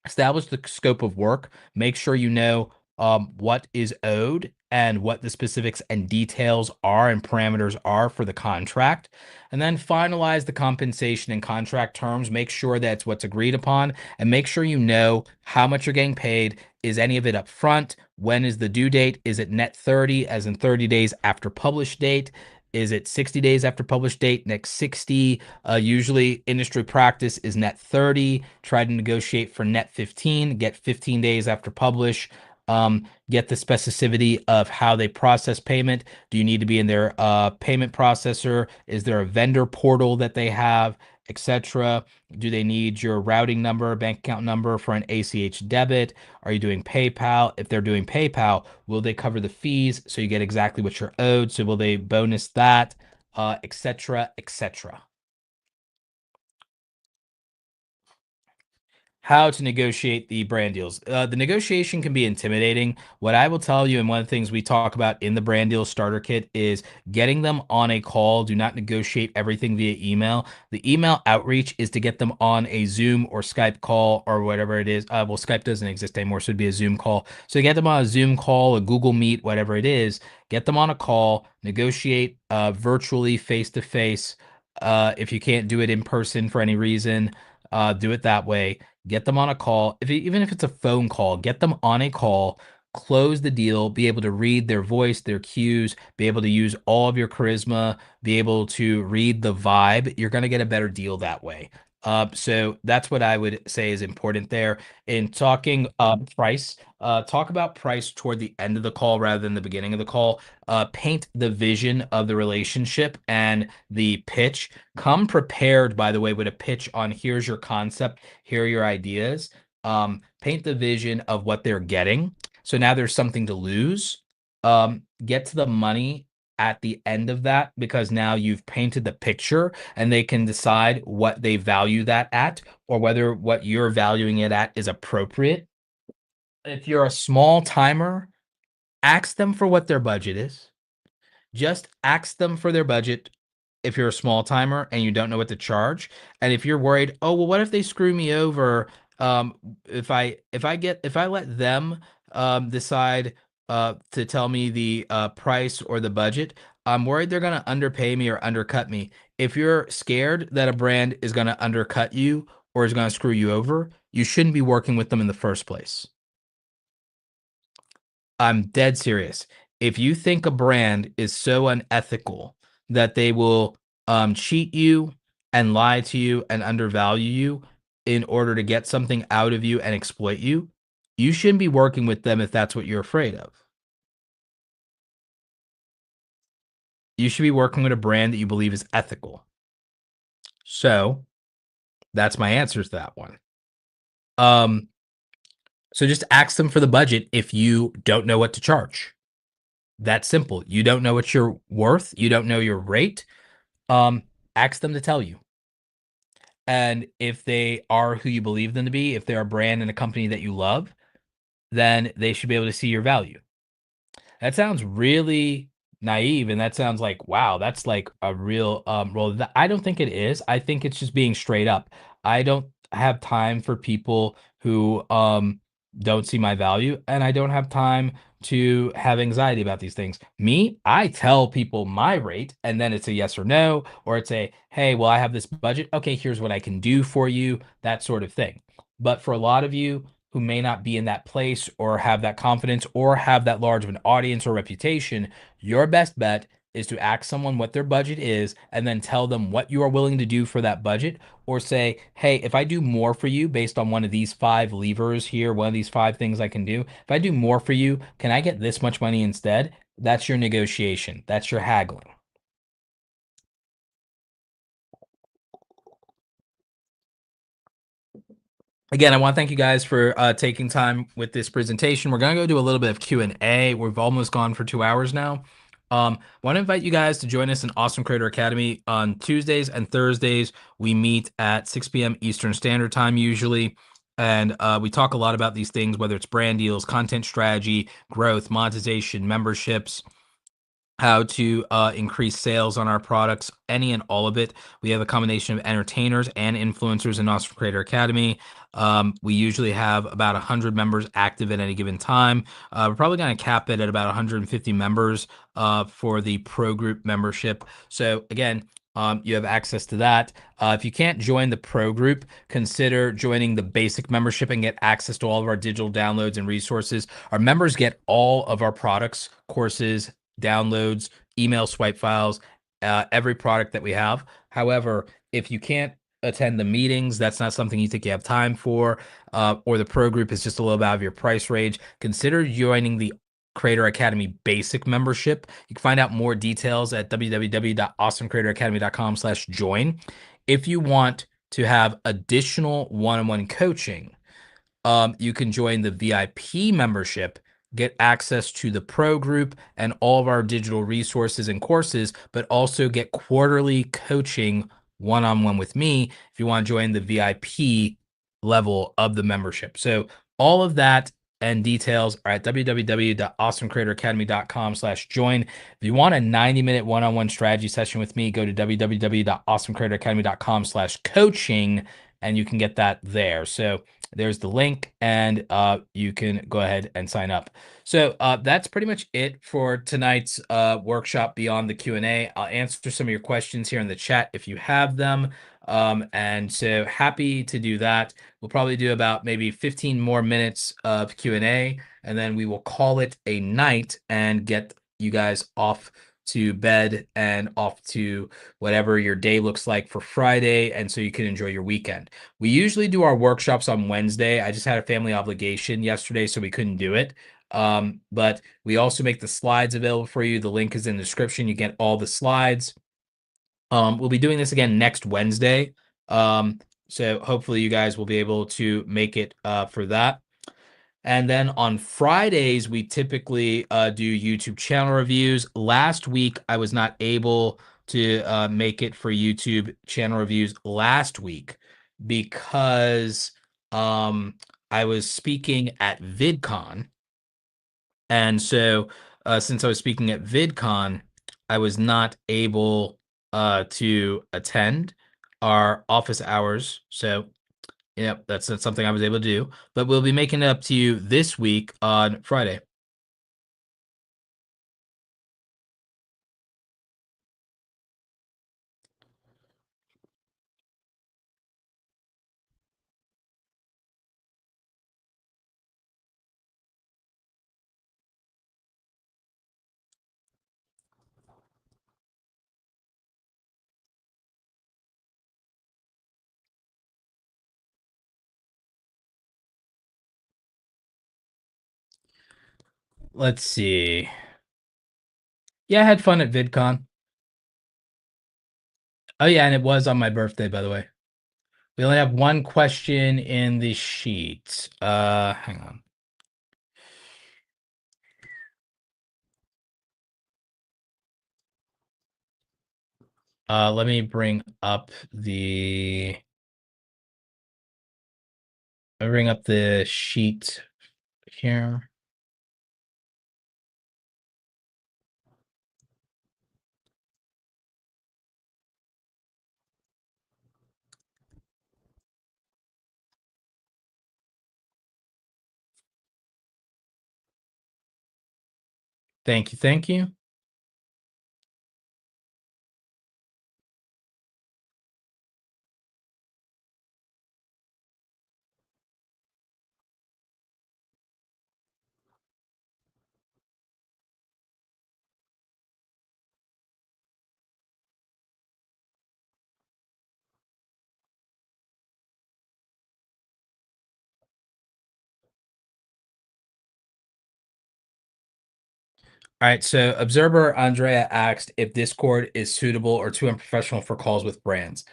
[SPEAKER 1] Establish the scope of work. Make sure you know what is owed and what the specifics and details are and parameters are for the contract. And then finalize the compensation and contract terms. Make sure that's what's agreed upon and make sure you know how much you're getting paid. Is any of it up front? When is the due date? Is it net 30, as in 30 days after publish date? Is it 60 days after publish date, next 60? Usually industry practice is net 30. Try to negotiate for net 15, get 15 days after publish. Get the specificity of how they process payment. Do you need to be in their payment processor? Is there a vendor portal that they have, etc.? Do they need your routing number, bank account number for an ACH debit? Are you doing PayPal? If they're doing PayPal, will they cover the fees so you get exactly what you're owed? So will they bonus that, etc., etc.? How to negotiate the brand deals. The negotiation can be intimidating. What I will tell you, and one of the things we talk about in the brand deal starter kit, is getting them on a call. Do not negotiate everything via email. The email outreach is to get them on a Zoom or Skype call or whatever it is. Well, Skype doesn't exist anymore, so it'd be a Zoom call. So get them on a Zoom call, a Google Meet, whatever it is. Get them on a call, negotiate virtually, face to face. If you can't do it in person for any reason, do it that way. Get them on a call. Even if it's a phone call, get them on a call, close the deal, be able to read their voice, their cues, be able to use all of your charisma, be able to read the vibe. You're going to get a better deal that way. So that's what I would say is important there. In talking price, talk about price toward the end of the call rather than the beginning of the call. Paint the vision of the relationship and the pitch. Come prepared, by the way, with a pitch on here's your concept, here are your ideas. Paint the vision of what they're getting. So now there's something to lose. Get to the money at the end of that, because now you've painted the picture and they can decide what they value that at, or whether what you're valuing it at is appropriate. If you're a small timer, ask them for what their budget is. Just ask them for their budget if you're a small timer and you don't know what to charge. And if you're worried, oh, well, what if they screw me over? If I let them decide to tell me the price or the budget, I'm worried they're gonna underpay me or undercut me. If you're scared that a brand is gonna undercut you or is gonna screw you over, you shouldn't be working with them in the first place. I'm dead serious. If you think a brand is so unethical that they will cheat you and lie to you and undervalue you in order to get something out of you and exploit you, you shouldn't be working with them if that's what you're afraid of. You should be working with a brand that you believe is ethical. So that's my answer to that one. Um, so just ask them for the budget if you don't know what to charge. That's simple. You don't know what you're worth. You don't know your rate. Um, Ask them to tell you. And if they are who you believe them to be, if they're a brand and a company that you love, then they should be able to see your value. That sounds really naive, and that sounds like, wow, that's like a real role. I don't think it is. I think it's just being straight up. I don't have time for people who don't see my value, and I don't have time to have anxiety about these things. Me, I tell people my rate, and then it's a yes or no, or it's a, hey, well, I have this budget. Okay, here's what I can do for you, that sort of thing. But for a lot of you who may not be in that place or have that confidence or have that large of an audience or reputation, your best bet is to ask someone what their budget is and then tell them what you are willing to do for that budget, or say, hey, if I do more for you based on one of these 5 levers here, one of these 5 things I can do, if I do more for you, can I get this much money instead? That's your negotiation. That's your haggling. Again, I want to thank you guys for taking time with this presentation. We're going to go do a little bit of Q&A. We've almost gone for 2 hours now. Want to invite you guys to join us in Awesome Creator Academy on Tuesdays and Thursdays. We meet at 6 p.m. Eastern Standard Time usually, and we talk a lot about these things, whether it's brand deals, content strategy, growth, monetization, memberships, how to increase sales on our products, any and all of it. We have a combination of entertainers and influencers in Awesome Creator Academy. We usually have about 100 members active at any given time. We're probably going to cap it at about 150 members for the pro group membership. So again, you have access to that. If you can't join the pro group, consider joining the basic membership and get access to all of our digital downloads and resources. Our members get all of our products, courses, downloads, email swipe files, every product that we have. However, if you can't attend the meetings, that's not something you think you have time for, or the pro group is just a little bit out of your price range, consider joining the Creator Academy basic membership. You can find out more details at www.awesomecreatoracademy.com/join. If you want to have additional one-on-one coaching, you can join the VIP membership, get access to the pro group and all of our digital resources and courses, but also get quarterly coaching one-on-one with me if you want to join the VIP level of the membership. So all of that and details are at www.awesomecreatoracademy.com/join. If you want a 90-minute one-on-one strategy session with me, go to www.awesomecreatoracademy.com/coaching and you can get that there. So there's the link, and you can go ahead and sign up. So that's pretty much it for tonight's workshop beyond the Q&A. I'll answer some of your questions here in the chat if you have them. And so happy to do that. We'll probably do about maybe 15 more minutes of Q&A, and then we will call it a night and get you guys off to bed and off to whatever your day looks like for Friday, and so you can enjoy your weekend. We usually do our workshops on Wednesday. I just had a family obligation yesterday, so we couldn't do it. But we also make the slides available for you. The link is in the description. You get all the slides. We'll be doing this again next Wednesday. So hopefully you guys will be able to make it for that. And then on Fridays, we typically do YouTube channel reviews. Last week, I was not able to make it for YouTube channel reviews last week because um, I was speaking at VidCon. And so, since I was speaking at VidCon, I was not able to attend our office hours. So, yep, that's not something I was able to do. But we'll be making it up to you this week on Friday. Let's see. Yeah, I had fun at VidCon. Oh yeah, and it was on my birthday, by the way. We only have one question in the sheet. Hang on. Let me bring up the sheet here. Thank you, thank you. All right, so observer Andrea asked if Discord is suitable or too unprofessional for calls with brands.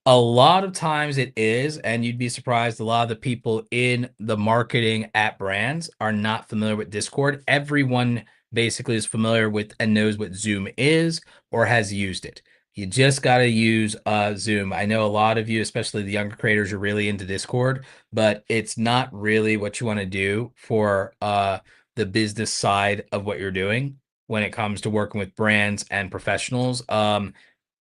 [SPEAKER 1] A lot of times it is, and you'd be surprised. A lot of the people in the marketing at brands are not familiar with Discord. Everyone basically is familiar with and knows what Zoom is or has used it. You just got to use Zoom. I know a lot of you, especially the younger creators, are really into Discord, but it's not really what you want to do for the business side of what you're doing when it comes to working with brands and professionals.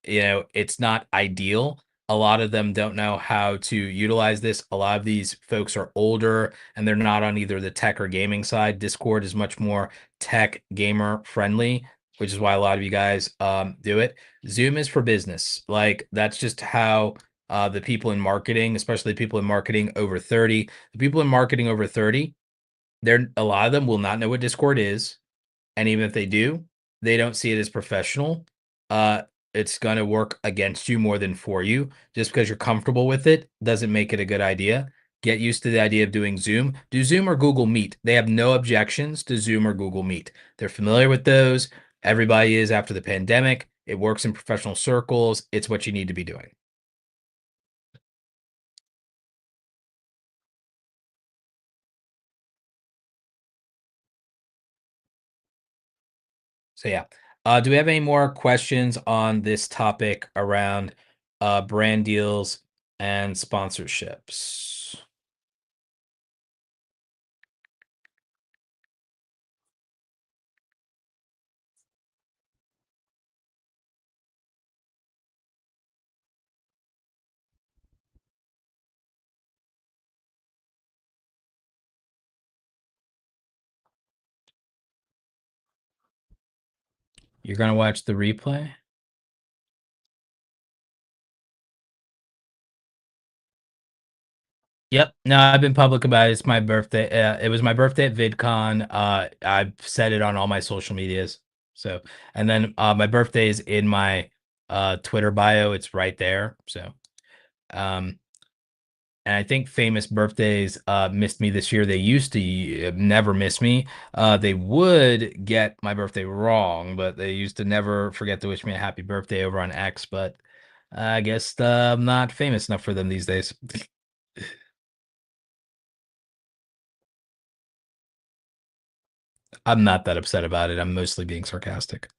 [SPEAKER 1] It's not ideal. A lot of them don't know how to utilize this. A lot of these folks are older and they're not on either the tech or gaming side. Discord is much more tech gamer friendly, which is why a lot of you guys do it. Zoom is for business. Like that's just how the people in marketing, especially people in marketing over 30, the people in marketing over 30, they're a lot of them will not know what Discord is, and even if they do, they don't see it as professional. Uh, it's gonna work against you more than for you. Just because you're comfortable with it doesn't make it a good idea. Get used to the idea of doing Zoom. Do Zoom or Google Meet. They have no objections to Zoom or Google Meet. They're familiar with those. Everybody is after the pandemic. It works in professional circles. It's what you need to be doing. So yeah. Do we have any more questions on this topic around brand deals and sponsorships? You're gonna watch the replay? Yep. No, I've been public about it. It's my birthday. It was my birthday at VidCon. I've said it on all my social medias. So, and then my birthday is in my Twitter bio. It's right there. So, um, and I think famous birthdays missed me this year. They used to never miss me. They would get my birthday wrong, but they used to never forget to wish me a happy birthday over on X. But I guess I'm not famous enough for them these days. I'm not that upset about it. I'm mostly being sarcastic.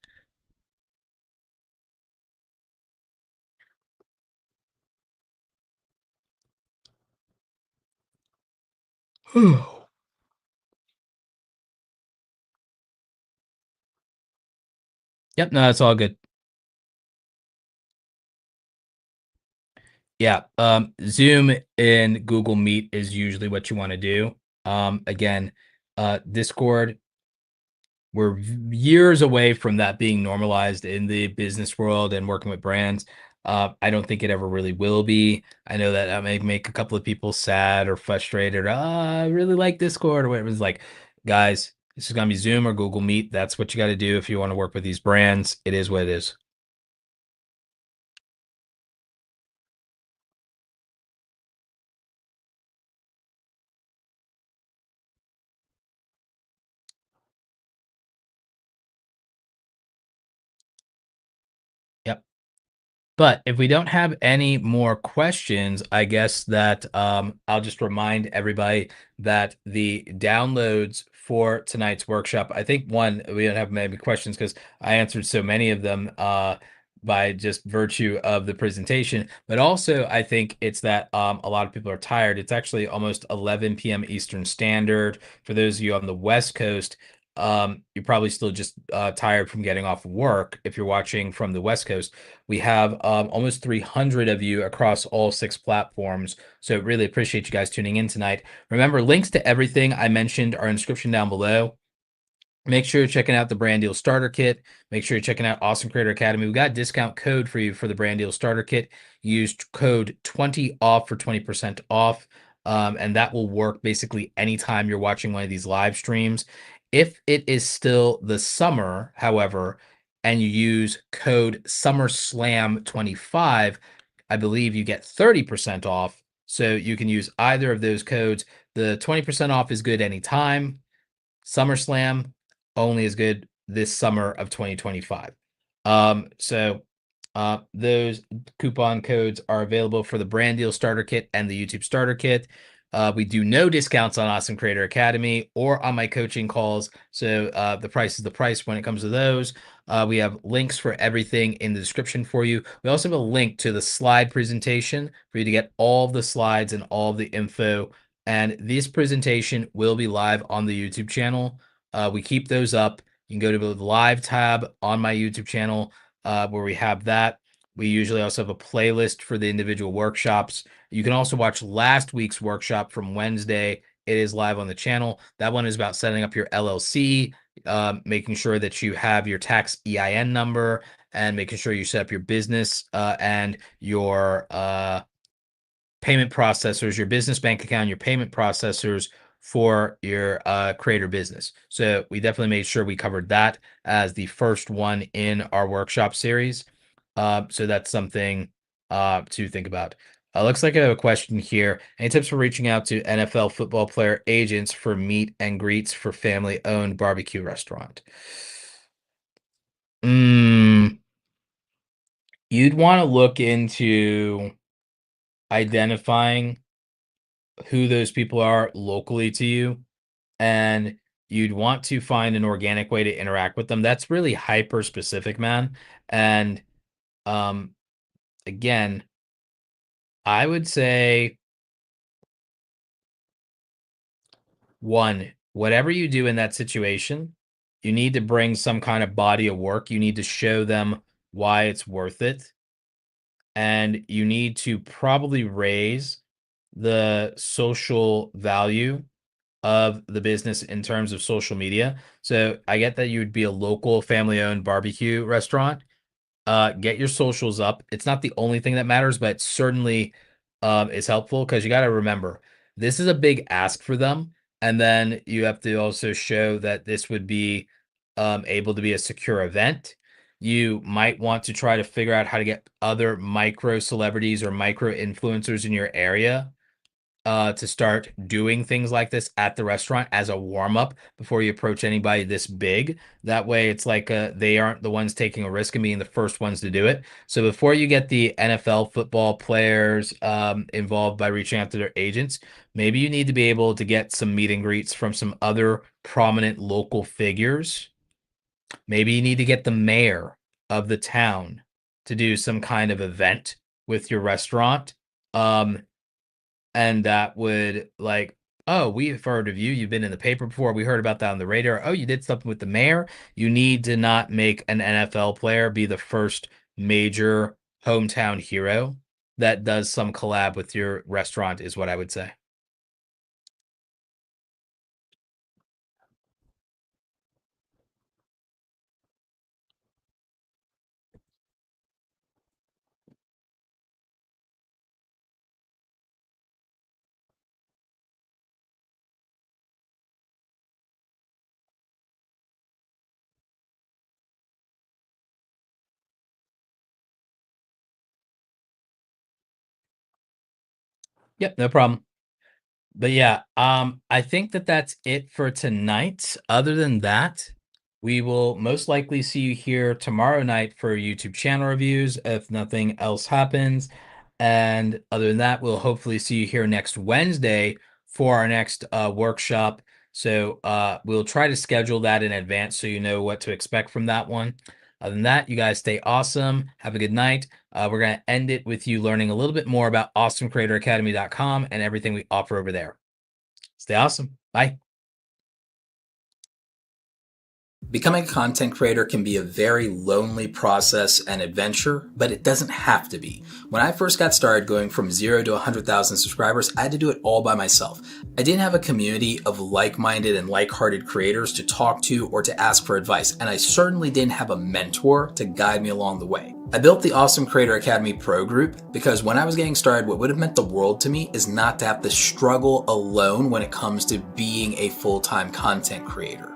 [SPEAKER 1] Yep, no, it's all good. Yeah, Zoom and Google Meet is usually what you wanna do. Again, Discord, we're years away from that being normalized in the business world and working with brands. I don't think it ever really will be. I know that may make a couple of people sad or frustrated. I really like Discord or whatever. It's like, guys, this is gonna be Zoom or Google Meet. That's what you got to do if you want to work with these brands. It is what it is. Yep. But if we don't have any more questions, I guess that I'll just remind everybody that the downloads for tonight's workshop, I think one, we don't have maybe questions because I answered so many of them by just virtue of the presentation. But also, I think it's that a lot of people are tired. It's actually almost 11 p.m. Eastern Standard. For those of you on the West Coast, you're probably still just tired from getting off work if you're watching from the West Coast. We have almost 300 of you across all 6 platforms. So really appreciate you guys tuning in tonight. Remember, links to everything I mentioned are in the description down below. Make sure you're checking out the Brand Deal Starter Kit. Make sure you're checking out Awesome Creator Academy. We got a discount code for you for the Brand Deal Starter Kit. Use code 20 off for 20% off. And that will work basically anytime you're watching one of these live streams. If it is still the summer, however, and you use code SummerSlam25, I believe you get 30% off. So you can use either of those codes. The 20% off is good anytime. SummerSlam only is good this summer of 2025. Those coupon codes are available for the Brand Deal Starter Kit and the YouTube Starter Kit. We do no discounts on Awesome Creator Academy or on my coaching calls. So the price is the price when it comes to those. We have links for everything in the description for you. We also have a link to the slide presentation for you to get all of the slides and all of the info. And this presentation will be live on the YouTube channel. We keep those up. You can go to the live tab on my YouTube channel where we have that. We usually also have a playlist for the individual workshops. You can also watch last week's workshop from Wednesday. It is live on the channel. That one is about setting up your LLC, making sure that you have your tax EIN number, and making sure you set up your business and your payment processors, your business bank account, your payment processors for your creator business. So we definitely made sure we covered that as the first one in our workshop series. So that's something to think about. Looks like I have a question here. Any tips for reaching out to NFL football player agents for meet and greets for family-owned barbecue restaurant? Mm, you'd want to look into identifying who those people are locally to you, and you'd want to find an organic way to interact with them. That's really hyper specific, man. And um again, I would say one, whatever you do in that situation, you need to bring some kind of body of work. You need to show them why it's worth it. And you need to probably raise the social value of the business in terms of social media. So I get that you would be a local family-owned barbecue restaurant. Get your socials up. It's not the only thing that matters, but certainly is helpful because you got to remember this is a big ask for them. And then you have to also show that this would be able to be a secure event. You might want to try to figure out how to get other micro celebrities or micro influencers in your area to start doing things like this at the restaurant as a warm up before you approach anybody this big. That way, it's like they aren't the ones taking a risk and being the first ones to do it. So before you get the NFL football players involved by reaching out to their agents, maybe you need to be able to get some meet and greets from some other prominent local figures. Maybe you need to get the mayor of the town to do some kind of event with your restaurant. And that would like, oh, we've heard of you. You've been in the paper before. We heard about that on the radar. Oh, you did something with the mayor. You need to not make an NFL player be the first major hometown hero that does some collab with your restaurant, is what I would say. Yep, no problem. But yeah, I think that that's it for tonight. Other than that, we will most likely see you here tomorrow night for YouTube channel reviews if nothing else happens. And other than that, we'll hopefully see you here next Wednesday for our next workshop. So we'll try to schedule that in advance so you know what to expect from that one. Other than that, you guys stay awesome. Have a good night. We're going to end it with you learning a little bit more about awesomecreatoracademy.com and everything we offer over there. Stay awesome. Bye. Becoming a content creator can be a very lonely process and adventure, but it doesn't have to be. When I first got started going from 0 to 100,000 subscribers, I had to do it all by myself. I didn't have a community of like-minded and like-hearted creators to talk to or to ask for advice, and I certainly didn't have a mentor to guide me along the way. I built the Awesome Creator Academy Pro group because when I was getting started, what would have meant the world to me is not to have to struggle alone when it comes to being a full-time content creator.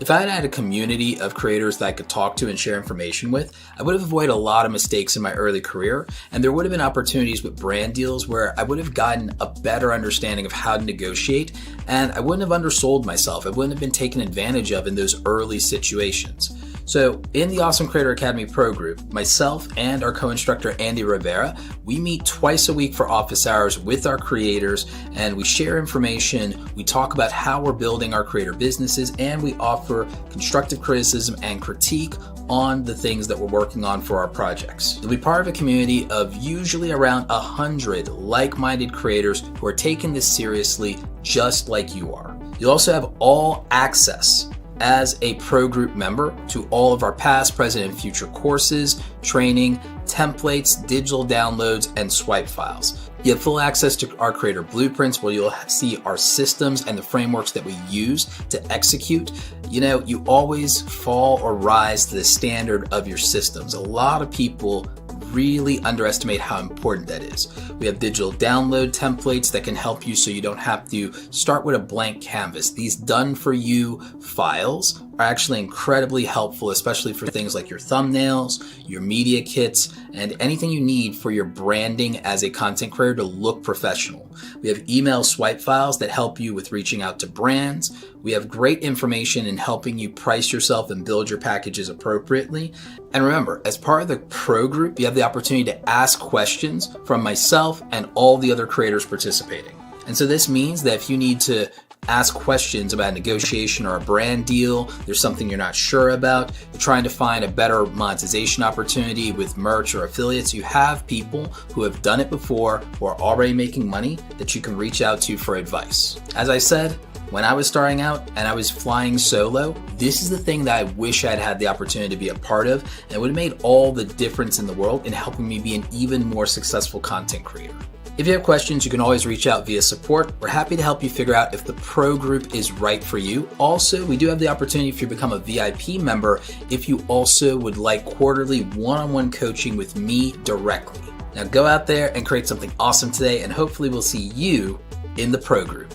[SPEAKER 1] If I had had a community of creators that I could talk to and share information with, I would have avoided a lot of mistakes in my early career, and there would have been opportunities with brand deals where I would have gotten a better understanding of how to negotiate, and I wouldn't have undersold myself. I wouldn't have been taken advantage of in those early situations. So in the Awesome Creator Academy Pro group, myself and our co-instructor Andy Rivera, we meet twice a week for office hours with our creators, and we share information, we talk about how we're building our creator businesses, and we offer constructive criticism and critique on the things that we're working on for our projects. You'll be part of a community of usually around 100 like-minded creators who are taking this seriously just like you are. You'll also have all access as a pro group member to all of our past, present, and future courses, training, templates, digital downloads, and swipe files. You have full access to our creator blueprints where you'll see our systems and the frameworks that we use to execute. You know, you always fall or rise to the standard of your systems. A lot of people really underestimate how important that is. We have digital download templates that can help you so you don't have to start with a blank canvas. These done for you files are actually incredibly helpful, especially for things like your thumbnails, your media kits, and anything you need for your branding as a content creator to look professional. We have email swipe files that help you with reaching out to brands. We have great information in helping you price yourself and build your packages appropriately. And remember, as part of the pro group, you have the opportunity to ask questions from myself and all the other creators participating. And so this means that if you need to ask questions about a negotiation or a brand deal, there's something you're not sure about, you're trying to find a better monetization opportunity with merch or affiliates, you have people who have done it before, who are already making money, that you can reach out to for advice. As I said, when I was starting out and I was flying solo, this is the thing that I wish I'd had the opportunity to be a part of, and it would have made all the difference in the world in helping me be an even more successful content creator. If you have questions, you can always reach out via support. We're happy to help you figure out if the pro group is right for you. Also, we do have the opportunity if you become a VIP member, if you also would like quarterly one-on-one coaching with me directly. Now go out there and create something awesome today, and hopefully we'll see you in the pro group.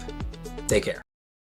[SPEAKER 1] Take care.